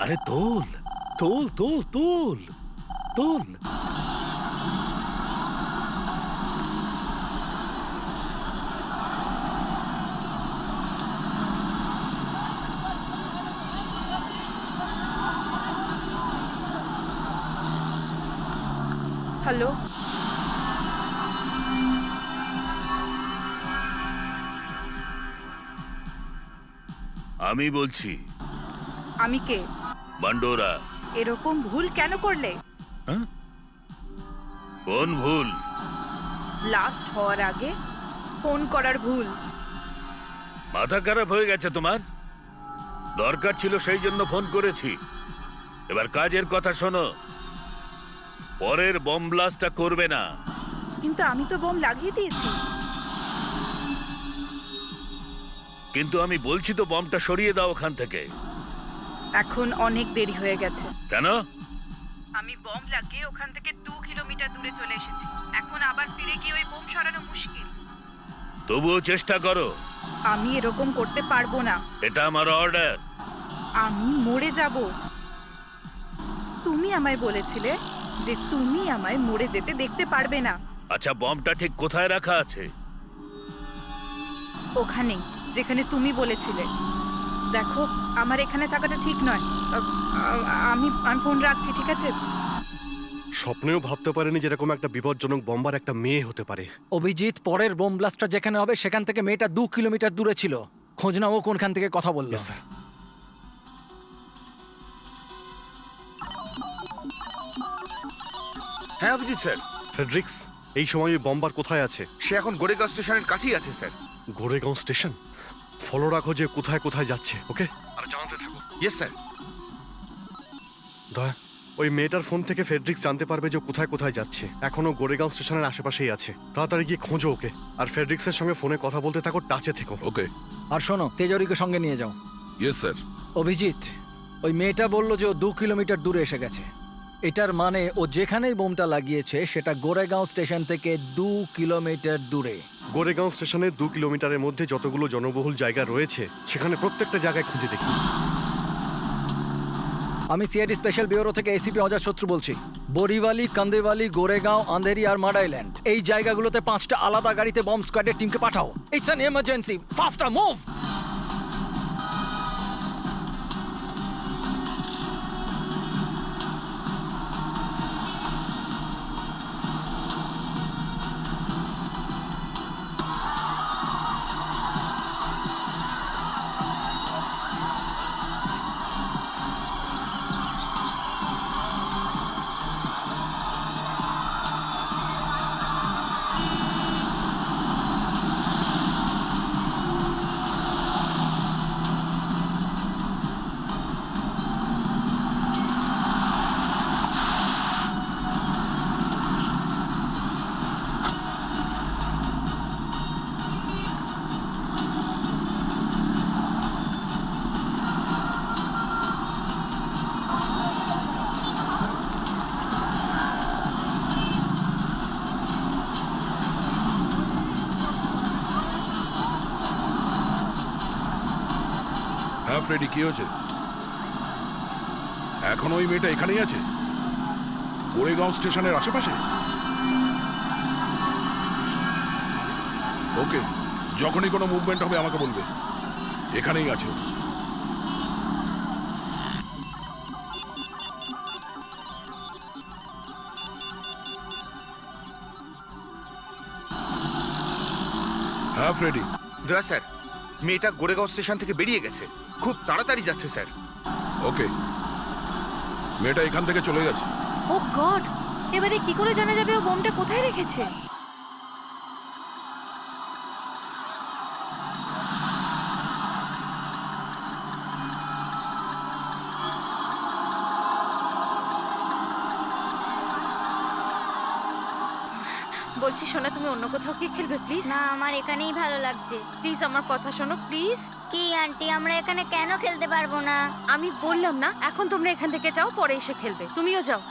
আরে তোল তোল তোল তোল তোল। হ্যালো, আমি বলছি। আমি কে? বান্ডোরা। এরকম ভুল কেন করলে? কোন ভুল? লাস্ট হওয়ার আগে ফোন করার ভুল। মাথা খারাপ হয়ে গেছে তোমার? দরকার ছিল সেই জন্য ফোন করেছি। এবার কাজের কথা শোনো। পরের বম ব্লাস্টটা করবে না। কিন্তু আমি তো বোম লাগিয়ে দিয়েছি। কিন্তু আমি বলছি তো বমটা সরিয়ে দাও ওখান থেকে। এখন অনেক দেরি হয়ে গেছে। কেন? আমি বম লাগিয়ে ওখান থেকে 2 কিলোমিটার দূরে চলে এসেছি। এখন আবার ফিরে গিয়ে ওই বোম সরানো মুশকিল। তবুও চেষ্টা করো। আমি এরকম করতে পারবো না। এটা আমার অর্ডার। আমি মরে যাব। তুমি আমায় বলেছিলে যে তুমি আমায় মরে যেতে দেখতে পারবে না। আচ্ছা, বমটা ঠিক কোথায় রাখা আছে? ওখানে যেখানে তুমি বলেছিলে। দেখো, আমার এখানে থাকাটা ঠিক নয়। আমি ফোন রাখছি, ঠিক আছে? স্বপ্নেও ভাবতে পারেনি যেরকম একটা বিপজ্জনক বম্বার একটা মেয়ে হতে পারে। অভিজিৎ, পরের বোম ব্লাস্টটা যেখানে হবে সেখান থেকে মেয়েটা 2 কিলোমিটার দূরে ছিল। খোঁজ নাও ও কোনখান থেকে কথা বললো। স্যার, হ্যাঁ অভিজিৎ স্যার। ফ্রেডরিক্স, এই সময় ওই বম্বার কোথায় আছে? সে এখন গোরেগাঁও স্টেশনের কাছেই আছে স্যার। গোরেগাঁও স্টেশন? ফলো রাখো যে কোথায় কোথায় যাচ্ছে, ওকে? আর জানাতে থাকো। Yes sir. দয়া, ওই মেয়েটার ফোন থেকে ফ্রেডরিক্স জানতে পারবে যে কোথায় কোথায় যাচ্ছে। এখনো গোরেগাঁও স্টেশনের আশেপাশেই আছে। তাড়াতাড়ি গিয়ে খোঁজো ওকে। আর ফ্রেডরিক্সের সঙ্গে ফোনে কথা বলতে থাকো, টাচে থেকো। ওকে। আর শোনো, তেজরিকে সঙ্গে নিয়ে যাও। Yes sir. অভিজিৎ, ওই মেয়েটা বলল যে ও 2 কিলোমিটার দূরে এসে গেছে। এটার মানে ও যেখানেই বোমটা লাগিয়েছে সেটা গোরেগাঁও স্টেশন থেকে 2 কিলোমিটার দূরে। গোরেগাঁও স্টেশনের 2 কিলোমিটারের মধ্যে যতগুলো জনবহুল জায়গা রয়েছে সেখানে প্রত্যেকটা জায়গায় খুঁজে দেখি। আমি সিআইডি স্পেশাল ব্যুরো থেকে এসিপি অজয় শত্রু বলছি। বরিওয়ালি, কান্দেওয়ালি, গোরেগাঁও, আন্ধেরি আর মাডাইল্যান্ড, এই জায়গাগুলোতে 5টা আলাদা গাড়িতে বম্ব স্কোয়াডের টিমকে পাঠাও। It's an emergency. Faster move. হ্যাঁ ফ্রেডি, কি হয়েছে? এখন ওই মেয়েটা এখানেই আছে, গোরেগাঁও স্টেশনের আশেপাশে? ওকে, যখনই কোনো মুভমেন্ট হবে আমাকে বলবে। এখানেই আছে। হ্যাঁ ফ্রেডি। দয়া স্যার, মেয়েটা গোরেগাঁও স্টেশন থেকে বেরিয়ে গেছে। খুব তাড়াতাড়ি যাচ্ছে স্যার। ওকে, মেয়েটা এখান থেকে চলে গেছে। ওহ গড, এবারে কি করে জানা যাবে ও বোমটা কোথায় রেখেছে? বলছি সোনা, তুমি অন্য কোথাও গিয়ে খেলবে প্লিজ? না, আমার এখানেই ভালো লাগছে। প্লিজ আমার কথা শোনো প্লিজ। কি আন্টি, আমরা এখানে কেন খেলতে পারবো না? আমি বললাম না, এখন তোমরা এখান থেকে যাও, পরে এসে খেলবে। তুমিও যাও।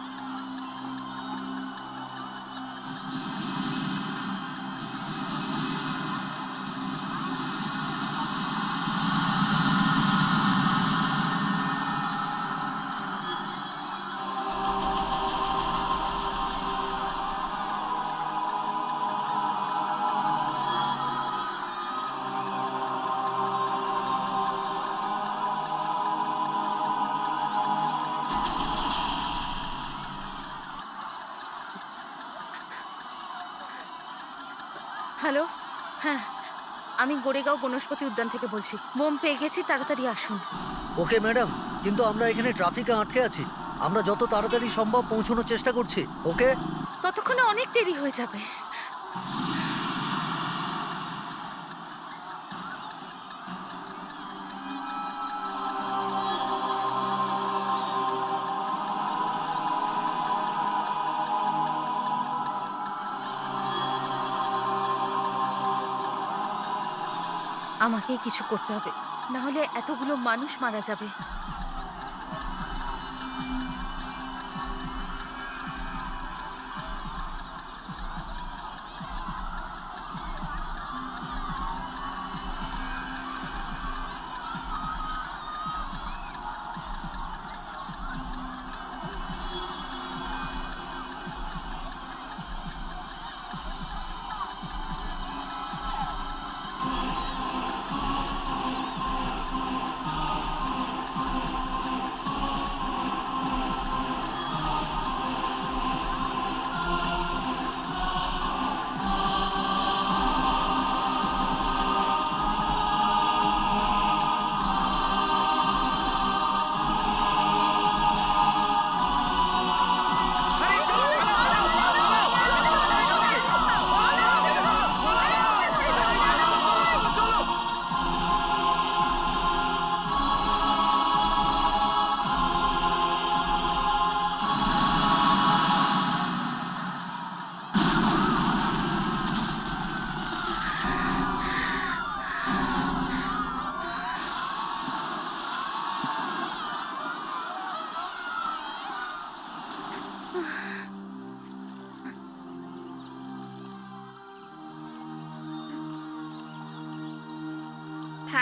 হ্যালো, হ্যাঁ, আমি গোরেগাঁও বনস্পতি উদ্যান থেকে বলছি। বোম পেয়ে গেছি, তাড়াতাড়ি আসুন। ওকে ম্যাডাম, কিন্তু আমরা এখানে ট্রাফিকে আটকে আছি। আমরা যত তাড়াতাড়ি সম্ভব পৌঁছানোর চেষ্টা করছি। ওকে? ততক্ষণে অনেক দেরি হয়ে যাবে। আমাকেই কিছু করতে হবে, না হলে এতগুলো মানুষ মারা যাবে।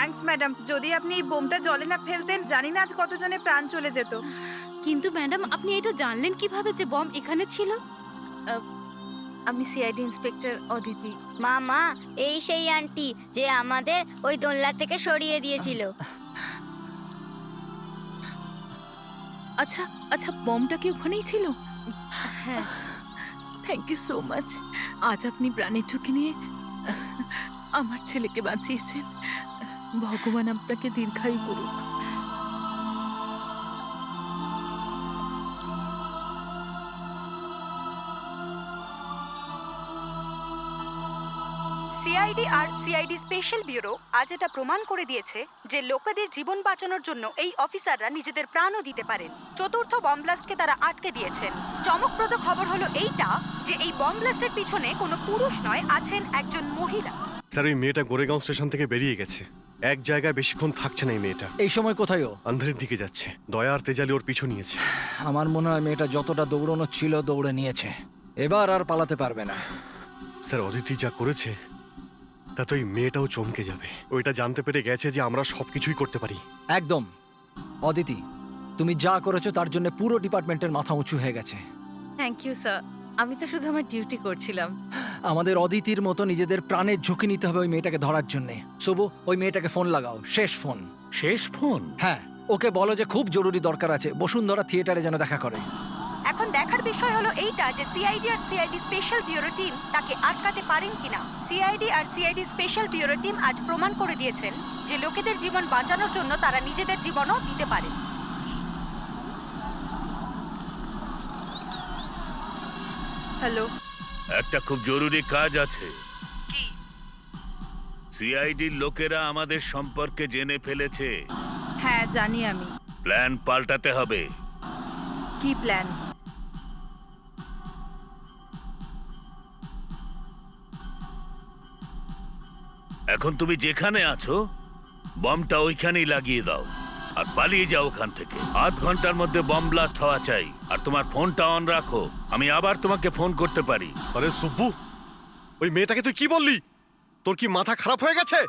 থ্যাঙ্কস ম্যাডাম, যদি আপনি এই বোমটা জলে না ফেলতেন জানি না আজ কতজনের প্রাণ চলে যেত। কিন্তু ম্যাডাম আপনি এটা জানলেন কিভাবে যে বম এখানে ছিল? আমি সিআইডি ইন্সপেক্টর অদিতি। মামা, এই সেই আন্টি যে আমাদের ওই দোলনা থেকে সরিয়ে দিয়েছিল। আচ্ছা আচ্ছা, বমটা কি ওখানেই ছিল? হ্যাঁ। Thank you so much. আজ আপনি প্রাণের ঝুঁকি নিয়ে আমার ছেলেকে বাঁচিয়েছেন। ভগবান আপনাকে দীর্ঘায়ু করুক। সিআইডি আর সিআইডি স্পেশাল ব্যুরো আজ এটা প্রমাণ করে দিয়েছে যে লোকেদের জীবন বাঁচানোর জন্য এই অফিসাররা নিজেদের প্রাণও দিতে পারেন। চতুর্থ বম ব্লাস্টকে তারা আটকে দিয়েছেন। চমকপ্রদ খবর হলো এইটা যে এই বম ব্লাস্টের পিছনে কোনো পুরুষ নয়, আছেন একজন মহিলা। স্যার, ওই মেয়েটা গোরেগাঁও স্টেশন থেকে বেরিয়ে গেছে। এক জায়গায় বেশিক্ষণ থাকছে না এই মেয়েটা। এই সময় কোথায় ও? আন্ধেরির দিকে যাচ্ছে। দয়া আর তেজালি ওর পিছু নিয়েছে। আমার মনে হয় মেয়েটা যতটা দৌড়ানো ছিল দৌড়ে নিয়েছে, এবার আর পালাতে পারবে না। স্যার, অদিতি যা করেছে তাতে ওই মেয়েটাও চমকে যাবে। ওইটা জানতে পেরে গেছে যে আমরা সবকিছুই করতে পারি। একদম। অদিতি, তুমি যা করেছো তার জন্য পুরো ডিপার্টমেন্টের মাথা উঁচু হয়ে গেছে। থ্যাংক ইউ স্যার, আমি তো শুধু আমার ডিউটি করছিলাম। আমাদের অদিতির মতো নিজেদের প্রাণের ঝুঁকি নিতে হবে ওই মেয়েটাকে ধরার জন্য। শুভ, ওই মেয়েটাকে ফোন লাগাও, শেষ ফোন। শেষ ফোন? হ্যাঁ, ওকে বলো যে খুব জরুরি দরকার আছে, বসুন্ধরা থিয়েটারে যেন দেখা করে। এখন দেখার বিষয় হলো এইটা যে সিআইডি আর সিআইডি স্পেশাল ব্যুরো টিম তাকে আটকাতে পারেন কিনা। সিআইডি আর সিআইডি স্পেশাল ব্যুরো টিম আজ প্রমাণ করে দিয়েছেন যে লোকেদের জীবন বাঁচানোর জন্য তারা নিজেদের জীবনও দিতে পারে। হ্যালো, একটা খুব জরুরি কাজ আছে। কি? সিআইডির লোকেরা আমাদের সম্পর্কে জেনে ফেলেছে। হ্যাঁ জানি আমি। প্ল্যান পাল্টাতে হবে। কি প্ল্যান? এখন তুমি যেখানে আছো বমটা ওইখানেই লাগিয়ে দাও আর পালিয়ে যাও ওখান থেকে। আধ ঘন্টার মধ্যে বম ব্লাস্ট হওয়া চাই। আর তোমার ফোনটা অন রাখো, আমি আবার তোমাকে ফোন করতে পারি। আরে সুব্বু, ওই মেয়েটাকে তুই কি বললি? তোর কি মাথা খারাপ হয়ে গেছে?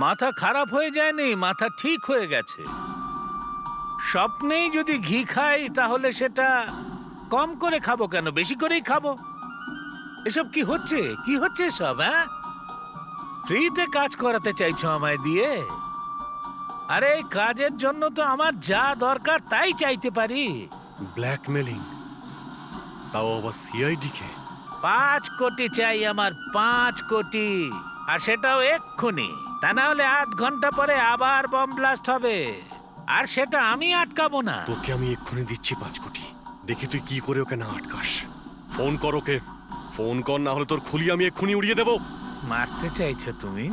মাথা খারাপ হয়ে যায়নি, মাথা ঠিক হয়ে গেছে। স্বপ্নেই যদি ঘি খাই তাহলে সেটা কম করে খাবো কেন, বেশি করেই খাবো। এসব কি হচ্ছে? কি হচ্ছে সব? হ্যাঁ, ফ্রিতে কাজ করাতে চাইছো আমায় দিয়ে? আরে এই কাজের জন্য তো আমার যা দরকার তাই চাইতে পারি। ব্ল্যাকমেলিং, তাও আবার সিআইডি কে। 5 কোটি চাই আমার, 5 কোটি। আর সেটাও এক্ষুনি, তা না হলে আধ ঘন্টা পরে আবার বম ব্লাস্ট হবে। আর সেটা আমি আটকাবো না। তোকে আমি এক্ষুনি দিচ্ছি 5 কোটি। দেখি তুই কি করে ওকে না আটকাস। ফোন কর ওকে, ফোন কর, না হলে তোর খুলি আমি এক্ষুনি উড়িয়ে দেবো। মারতে চাইছো তুমি?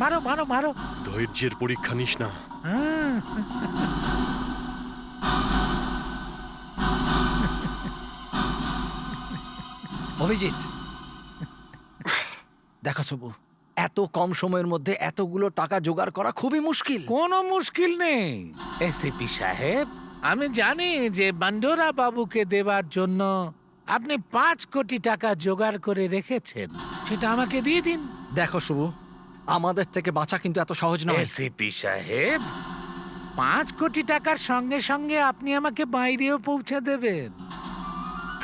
মারো মারো মারো। ধৈর্যের পরীক্ষা নিস না। অভিজিৎ, দেখো শুভ, এত কম সময়ের মধ্যে এতগুলো টাকা জোগাড় করা খুবই মুশকিল। কোনো মুশকিল নেই এসিপি সাহেব। আমি জানি যে বান্ডোরা বাবুকে দেবার জন্য আপনি 5 কোটি টাকা জোগাড় করে রেখেছেন, সেটা আমাকে দিয়ে দিন। দেখো শুভ, আমাদের থেকে বাঁচা কিন্তু এত সহজ নয়। এসিপি সাহেব, 5 কোটি টাকার সঙ্গে সঙ্গে আপনি আমাকে বাইরেও পৌঁছে দেবেন,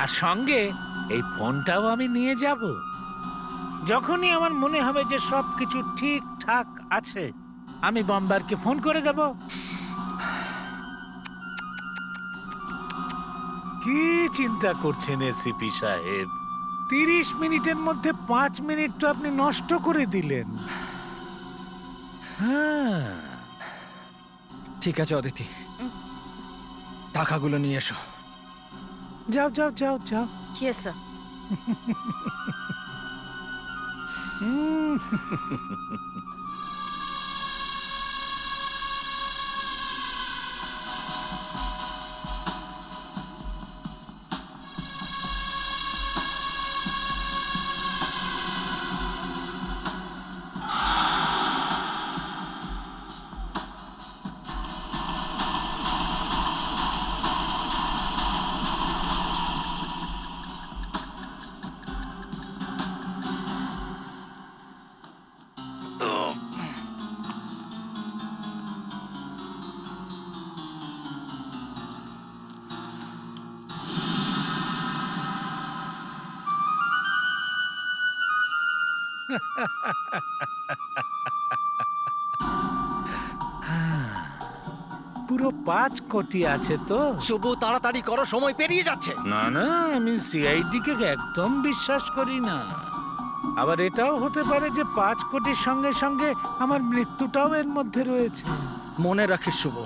আর সঙ্গে এই ফোনটাও আমি নিয়ে যাব। যখনই আমার মনে হবে যে সবকিছু ঠিকঠাক আছে, আমি বম্বারকে ফোন করে দেব। কি চিন্তা করছেন এসিপি সাহেব? 30 মিনিটের মধ্যে 5 মিনিট তো আপনি নষ্ট করে দিলেন। হ্যাঁ, ঠিক আছে অদিতি, টাকাগুলো নিয়ে এসো। যাও যাও যাও যাও। Yes sir. পুরো 5 কোটি আছে তো। শুভ, তাড়াতাড়ি করো, সময় পেরিয়ে যাচ্ছে। না না, আমি সিআইডি কে একদম বিশ্বাস করি না। আবার এটাও হতে পারে যে 5 কোটির সঙ্গে সঙ্গে আমার মৃত্যুটাও এর মধ্যে রয়েছে। মনে রাখিস শুভ,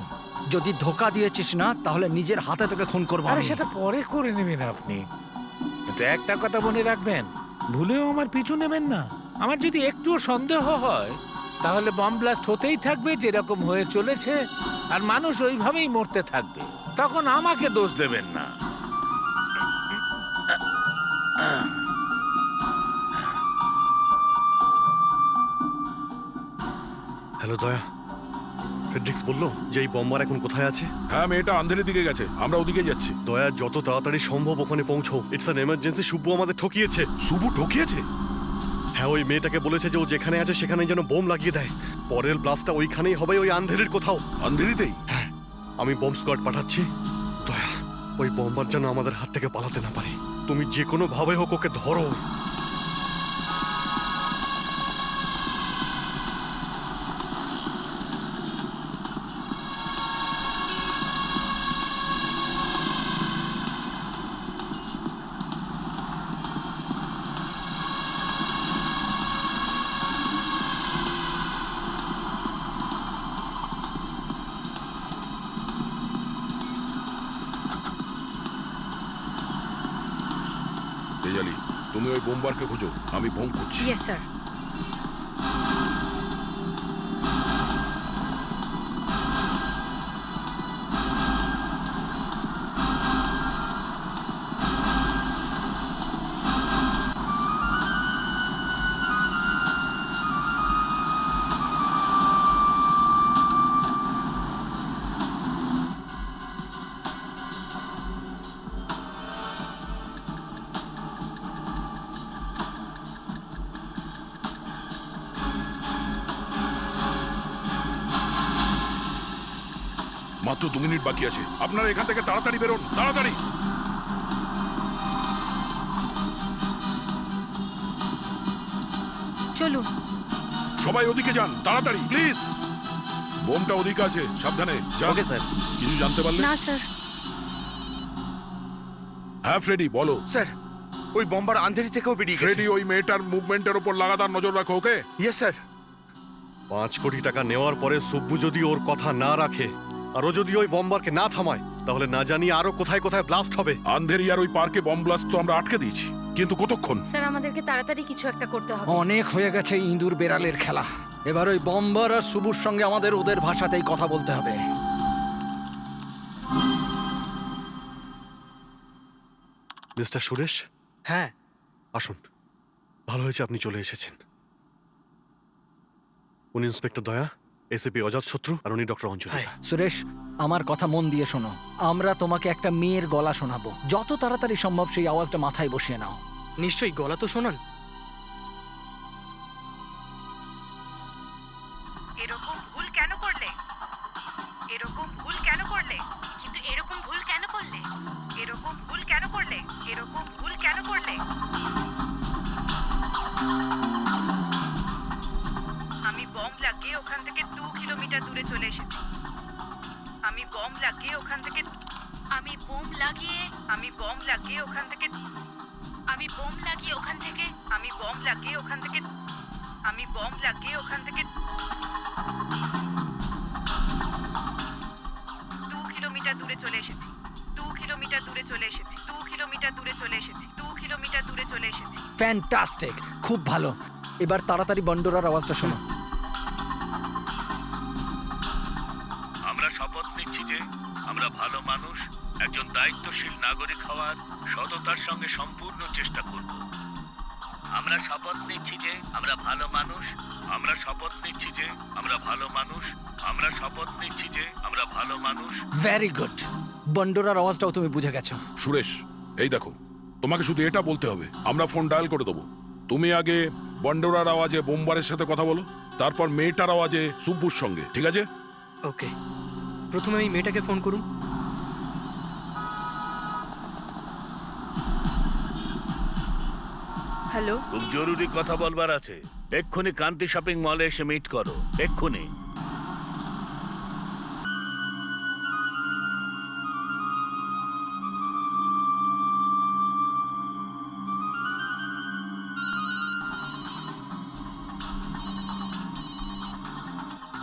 যদি ধোকা দিয়েছিস না তাহলে নিজের হাতে তোকে খুন করবো আরে আমি। সেটা পরে করে নেবেন আপনি, কিন্তু একটা কথা মনে রাখবেন, ভুলেও আমার পিছু নেবেন না। আমার যদি একটুও সন্দেহ হয় তাহলে বম ব্লাস্ট হতেই থাকবে যেরকম হয়ে চলেছে, আর মানুষ ওইভাবেই মরতে থাকবে। তখন আমাকে দোষ দেবেন না। হ্যালো দয়া, ফেডরিক্স বললো যে এই বম্বার এখন কোথায় আছে? হ্যাঁ, মেয়েটা আন্ধেরের দিকে গেছে, আমরা ওদিকে যাচ্ছি। দয়া, যত তাড়াতাড়ি সম্ভব ওখানে পৌঁছো। It's an emergency. শুভ আমাদের ঠকিয়েছে। শুভু ঠকিয়েছে? হ্যাঁ, ওই মেয়েটাকে বলেছে যে ও যেখানে আছে সেখানেই যেন বোম লাগিয়ে দেয়। পরের ব্লাস্টটা ওইখানেই হবে, ওই আন্ধেরির কোথাও। আন্ধেরিতেই? হ্যাঁ, আমি বম্ব স্কোয়াড পাঠাচ্ছি। দয়া, ওই বম্বার যেন আমাদের হাত থেকে পালাতে না পারে। তুমি যে কোনো ভাবে হোক ওকে ধরো। তেজালি, তুমি ওই বোমবারকে খোঁজো, আমি বোম খুঁজছি। Yes sir. মাত্র 2 মিনিট বাকি আছে, আপনারা এখান থেকে তাড়াতাড়ি বেরোন, তাড়াতাড়ি। চলুন। সবাই ওদিকে যান, তাড়াতাড়ি প্লিজ। বোমটা ওদিকে আছে, সাবধানে যান। Okay sir. কিছু জানতে পারলে? না স্যার। হ্যাঁ ফ্রেডি, বলো। স্যার, ওই বম্বার আন্ধেরি থেকেও বেরিয়ে গেছে। ফ্রেডি, ওই মেয়েটার মুভমেন্টের উপর লাগাতার নজর রাখো, ওকে? Yes sir. 5 কোটি টাকা নেওয়ার পরে সুব্বু যদি ওর কথা না রাখে, আরো যদি ওই বম্বারকে না থামায়, তাহলে না জানি আরো কোথায় কোথায় ব্লাস্ট হবে। আন্ধেরি আর ওই পার্কে বম ব্লাস্ট তো আমরা আটকে দিয়েছি, কিন্তু কতক্ষণ? স্যার, আমাদেরকে তাড়াতাড়ি কিছু একটা করতে হবে। অনেক হয়ে গেছে ইঁদুর বেড়ালের খেলা। এবার ওই বম্বার আর শুভুর সঙ্গে আমাদের ওদের ভাষাতেই কথা বলতে হবে। মিস্টার সুরেশ। হ্যাঁ, আসুন। ভালো হয়েছে আপনি চলে এসেছেন। উনি ইন্সপেক্টর দয়া, এসিপি অজাতশত্রু, আর উনি ডক্টর অঞ্জলি। সুরেশ, আমার কথা মন দিয়ে শোনো। আমরা তোমাকে একটা মেয়ের গলা শোনাবো। যত তাড়াতাড়ি সম্ভব সেই আওয়াজটা মাথায় বসিয়ে নাও। নিশ্চয়ই, গলা তো শোনান। এরকম ভুল কেন করলে? এরকম ভুল কেন করলে? কিন্তু এরকম ভুল কেন করলে? এরকম ভুল কেন করলে? এরকম ভুল কেন করলে? আমি বম লাগিয়ে ওখান থেকে 2 কিলোমিটার দূরে চলে এসেছি। আমি বম লাগিয়ে ওখান থেকে আমি বম লাগিয়ে আমি বম লাগিয়ে ওখান থেকে আমি বম লাগিয়ে ওখান থেকে আমি বম লাগিয়ে ওখান থেকে আমি বম লাগিয়ে ওখান থেকে 2 কিলোমিটার দূরে চলে এসেছি। 2 কিলোমিটার দূরে চলে এসেছি। 2 কিলোমিটার দূরে চলে এসেছি। 2 কিলোমিটার দূরে চলে এসেছি। ফ্যান্টাস্টিক, খুব ভালো। এবার তাড়াতাড়ি বন্ডোরার আওয়াজটা শোনো। আমরা শপথ নিচ্ছি যে আমরা ভালো মানুষ, একজন দায়িত্বশীল নাগরিক হওয়ার সততার সঙ্গে সম্পূর্ণ চেষ্টা করব। আমরা শপথ নিচ্ছি যে আমরা ভালো মানুষ। আমরা শপথ নিচ্ছি যে আমরা ভালো মানুষ। আমরা শপথ নিচ্ছি যে আমরা ভালো মানুষ। Very good. বন্ডোরার আওয়াজটাও তুমি বুঝে গেছো। সুরেশ, এই দেখো, তোমাকে শুধু এটা বলতে হবে, আমরা ফোন ডায়াল করে দেবো। তুমি আগে বন্ডোরার আওয়াজে বোমবারের সাথে কথা বলো, তারপর মেয়েটার আওয়াজে সুব্বুর সঙ্গে, ঠিক আছে? ওকে, প্রথমে আমি মেয়েটাকে ফোন করুন। হ্যালো খুব জরুরি কথা বলবার আছে। এক্ষুনি কান্তি শপিং মলে এসে মিট করো, এক্ষুনি।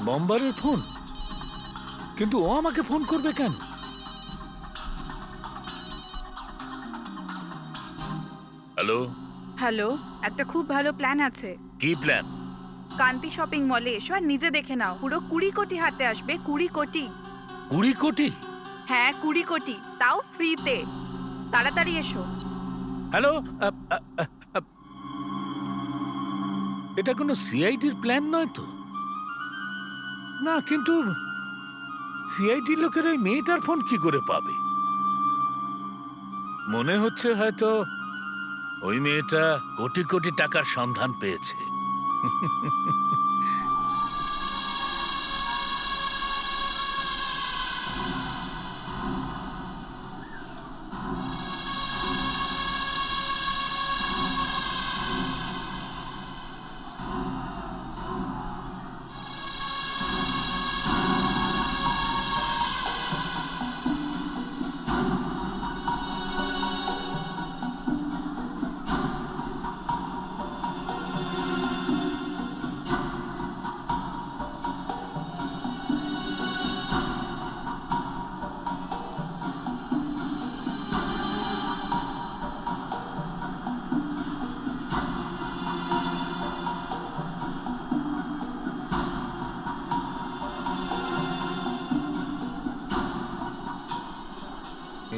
বম্বারের ফোন, কিন্তু ও আমাকে ফোন করবে কেন? হ্যালো, হ্যালো একটা খুব ভালো প্ল্যান আছে। কি প্ল্যান? কান্তি শপিং মলে এসো আর নিজে দেখে নাও। পুরো 20 কোটি হাতে আসবে। 20 কোটি। 20 কোটি? হ্যাঁ 20 কোটি, তাও ফ্রিতে। তাড়াতাড়ি এসো। হ্যালো, এটা কোনো সিআইডির প্ল্যান নয় তো? না, কিন্তু সিআইডি লোকের ওই মেয়েটার ফোন কি করে পাবে? মনে হচ্ছে হয়তো ওই মেয়েটা কোটি কোটি টাকার সন্ধান পেয়েছে।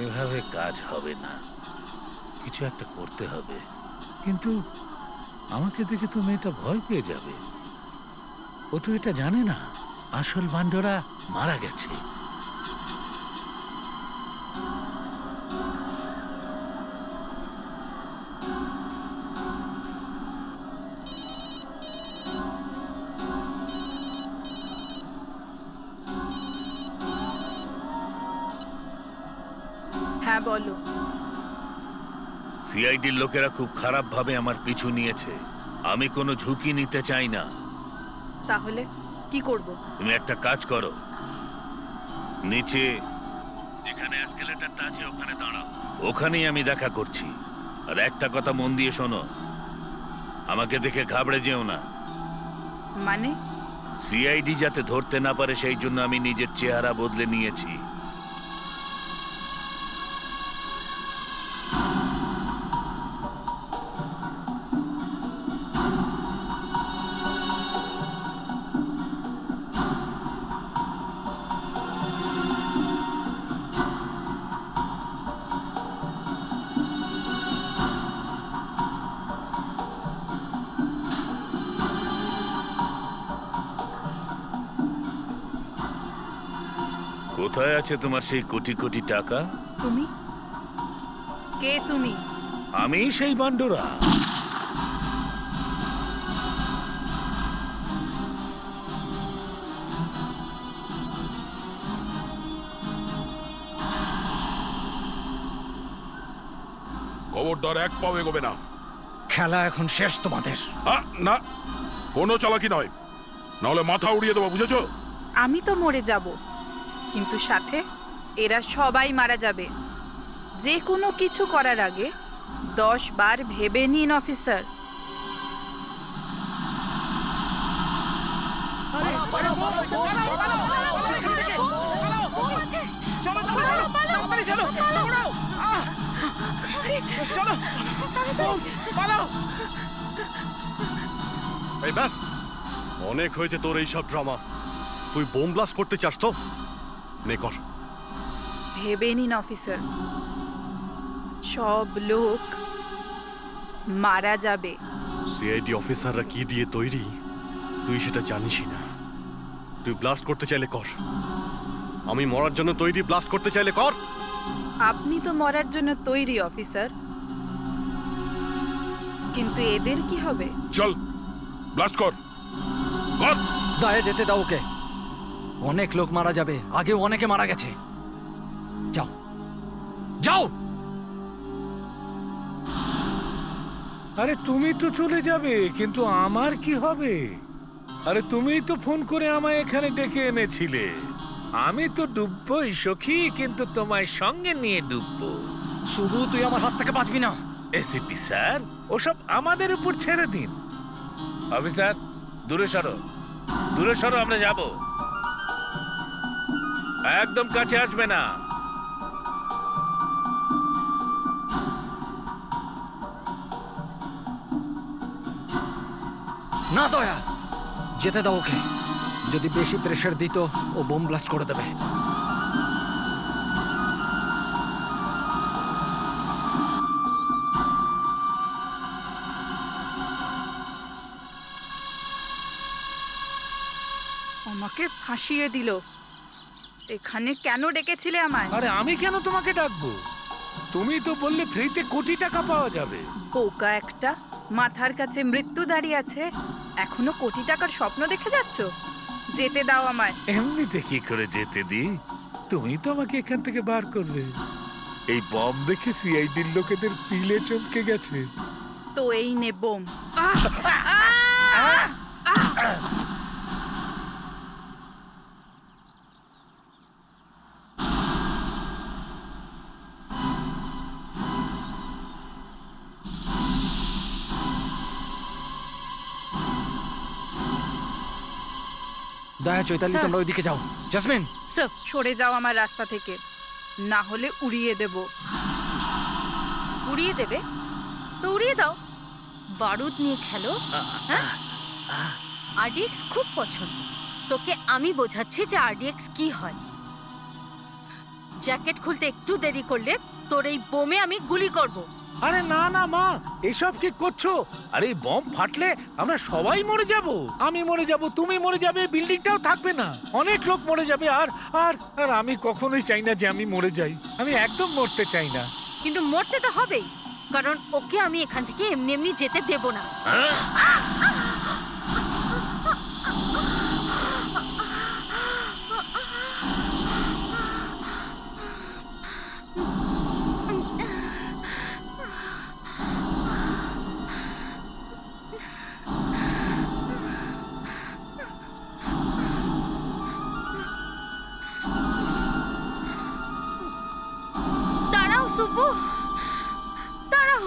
এভাবে কাজ হবে না, কিছু একটা করতে হবে। কিন্তু আমাকে দেখে তো মেয়েটা ভয় পেয়ে যাবে। ও তো এটা জানে না আসল বান্ডরা মারা গেছে। হ্যাঁ বলো। সিআইডির লোকেরা খুব খারাপ ভাবে আমার পিছু নিয়েছে। আমি কোনো ঝুঁকি নিতে চাই না। তাহলে কি করব? তুমি একটা কাজ করো, নিচে যেখানে এসকেলেটরটা আছে ওখানে দাঁড়াও। ওখানেই আমি দেখা করছি। আর একটা কথা মন দিয়ে শোনো, আমাকে দেখে ঘাবড়ে যেও না। মানে? সিআইডি যাতে ধরতে না পারে সেই জন্য আমি নিজের চেহারা বদলে নিয়েছি। কোথায় আছে তোমার সেই কোটি কোটি টাকা? তুমি কে? তুমি? আমি সেই বান্ডরা। খবরদার এক পাও এগোবে না। খেলা এখন শেষ তোমাদের। না, কোনো চালাকি নয়, নাহলে মাথা উড়িয়ে দেবো, বুঝেছো? আমি তো মরে যাব, কিন্তু সাথে এরা সবাই মারা যাবে। যে কোনো কিছু করার আগে 10 বার ভেবে নিন অফিসার। এই ব্যাস, অনেক হয়েছে তোর এই সব ড্রামা। তুই বোম ব্লাস্ট করতে চাস তো নে কর। ভেবে নিন অফিসার, সব লোক মারা যাবে। সিআইডি অফিসাররা কি দিয়ে তৈরি তুই সেটা জানিসই না। তুই ব্লাস্ট করতে চাইলে কর, আমি মরার জন্য তৈরি। ব্লাস্ট করতে চাইলে কর। আপনি তো মরার জন্য তৈরি অফিসার, কিন্তু এদের কি হবে? চল ব্লাস্ট কর, কর। দয়া যেতে দাও ওকে। অনেক লোক মারা যাবে, আগেও অনেকে মারা গেছে। যাও যাও। আরে তুমি তো চলে যাবে, কিন্তু আমার কি হবে? আরে তুমিই তো ফোন করে আমায় এখানে ডেকে এনেছিলে। আমি তো ডুববই সখী, কিন্তু তোমায় সঙ্গে নিয়ে ডুববো। শুধু তুই আমার হাত থেকে বাঁচবি না। এসিপি স্যার, ওসব আমাদের উপর ছেড়ে দিন। অফিসার, দূরে সরো, দূরে সরো, আমরা যাব। একদম কাছে আসবে না। না দয়া, যেতে দাও ওকে। যদি বেশি প্রেশার দিত ও বোম ব্লাস্ট করে দেবে। আমাকে ফাঁসিয়ে দিল। এখানে কেন ডেকেছিলে আমায়? আরে আমি কেন তোমাকে ডাকবো? তুমি তো বললে ফ্রিতে কোটি টাকা পাওয়া যাবে। বোকা একটা, মাথার কাছে মৃত্যু দাঁড়িয়ে আছে, এখনো কোটি টাকার স্বপ্ন দেখে যাচ্ছ? যেতে দাও আমায়। এমনিতে কি করে যেতে দিই? তুমি তো আমাকে এখান থেকে বার করবে। এই বম দেখে সিআইডির লোকেদের পিলে চমকে গেছে। তো এই নে বোম। দয়া, চৈতালি, স্যার। তোমরা ওইদিকে যাও। জাসমিন, স্যার, সরে যাও আমার রাস্তা থেকে, না হলে উড়িয়ে দেব। উড়িয়ে দেবে তো উড়িয়ে দাও, বারুদ নিয়ে খেলো। হ্যাঁ, আরডিএক্স খুব পছন্দ। তোকে আমি বোঝাচ্ছি যে আরডিএক্স কি হয়। জ্যাকেট খুলতে একটু দেরি করলে তোর এই বোমে আমি গুলি করব। আরে না না মা, এসব কি করছো? আরে এই বম ফাটলে আমরা সবাই মরে যাব। আমি মরে যাব, তুমি মরে যাবে, বিল্ডিংটাও থাকবে না, অনেক লোক মরে যাবে। আর আর আর আমি কখনোই চাই না যে আমি মরে যাই। আমি একদম মরতে চাই না। কিন্তু মরতে তো হবেই, কারণ ওকে আমি এখান থেকে এমনি এমনি যেতে দেব না। দাঁড়াও সুব্বু, দাঁড়াও।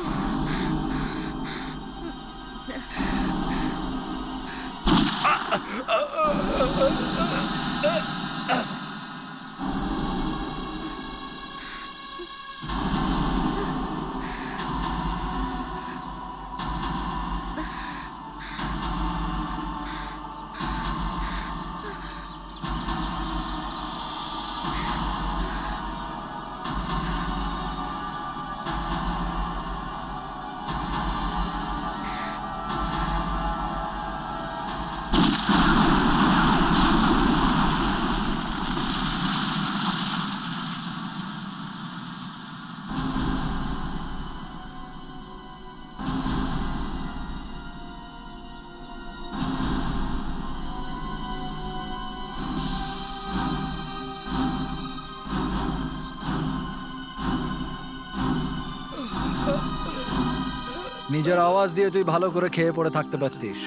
নিজের আওয়াজ দিয়ে তুই ভালো করে খেয়ে পড়ে থাকতে পারতিস,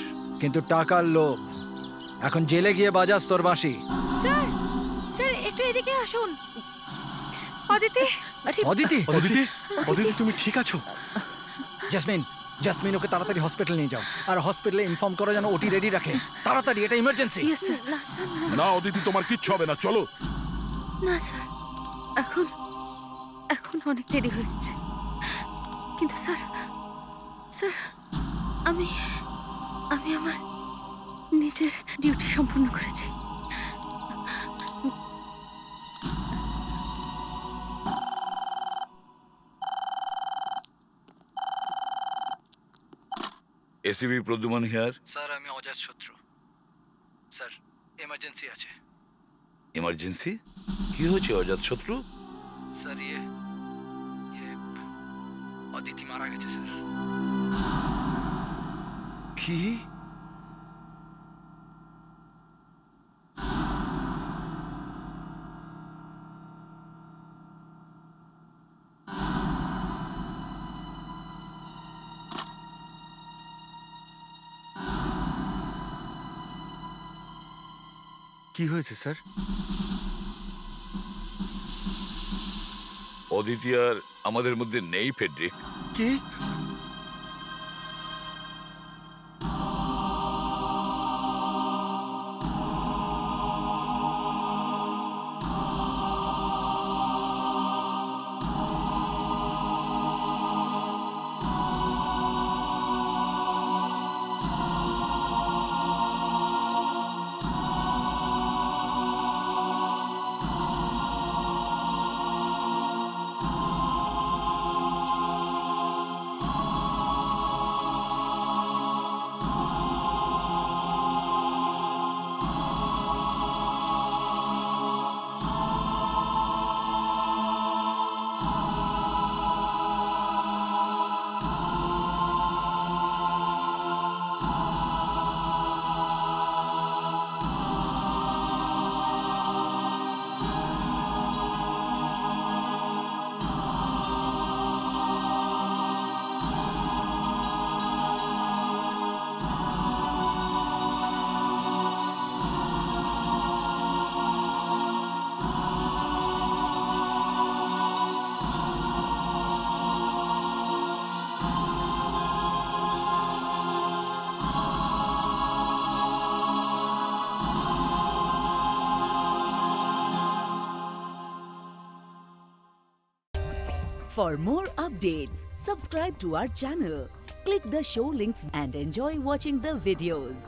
কিন্তু টাকার লোভ। এখন জেলে গিয়ে বাজাস তোর বাঁশি। স্যার, স্যার একটু এদিকে আসুন। অদিতি, অদিতি, অদিতি, অদিতি, তুমি ঠিক আছো? জাসমিন, জাসমিন, ওকে তাড়াতাড়ি হসপিটাল নিয়ে যাও। আর হসপিটালে ইনফর্ম করো যেন ওটি রেডি রাখে। তাড়াতাড়ি, এটা ইমার্জেন্সি। না স্যার, না অদিতি, তোমার কিচ্ছু হবে না, চলো। না স্যার, এখন এখন অনেক দেরি হয়ে গেছে। কিন্তু স্যার, স্যার আমি আমি আমার নিজের ডিউটি সম্পূর্ণ করেছি। ACB Pradyuman here. স্যার, আমি অজাত শত্রু। স্যার, এমার্জেন্সি আছে। এমার্জেন্সি? কি হয়েছে অজাত শত্রু? স্যার, অদিতি মারা গেছে স্যার। কি? কি হয়েছে স্যার? অদিতি আর আমাদের মধ্যে নেই, ফেডরিক। কি? For more updates, subscribe to our channel, click the show links and enjoy watching the videos.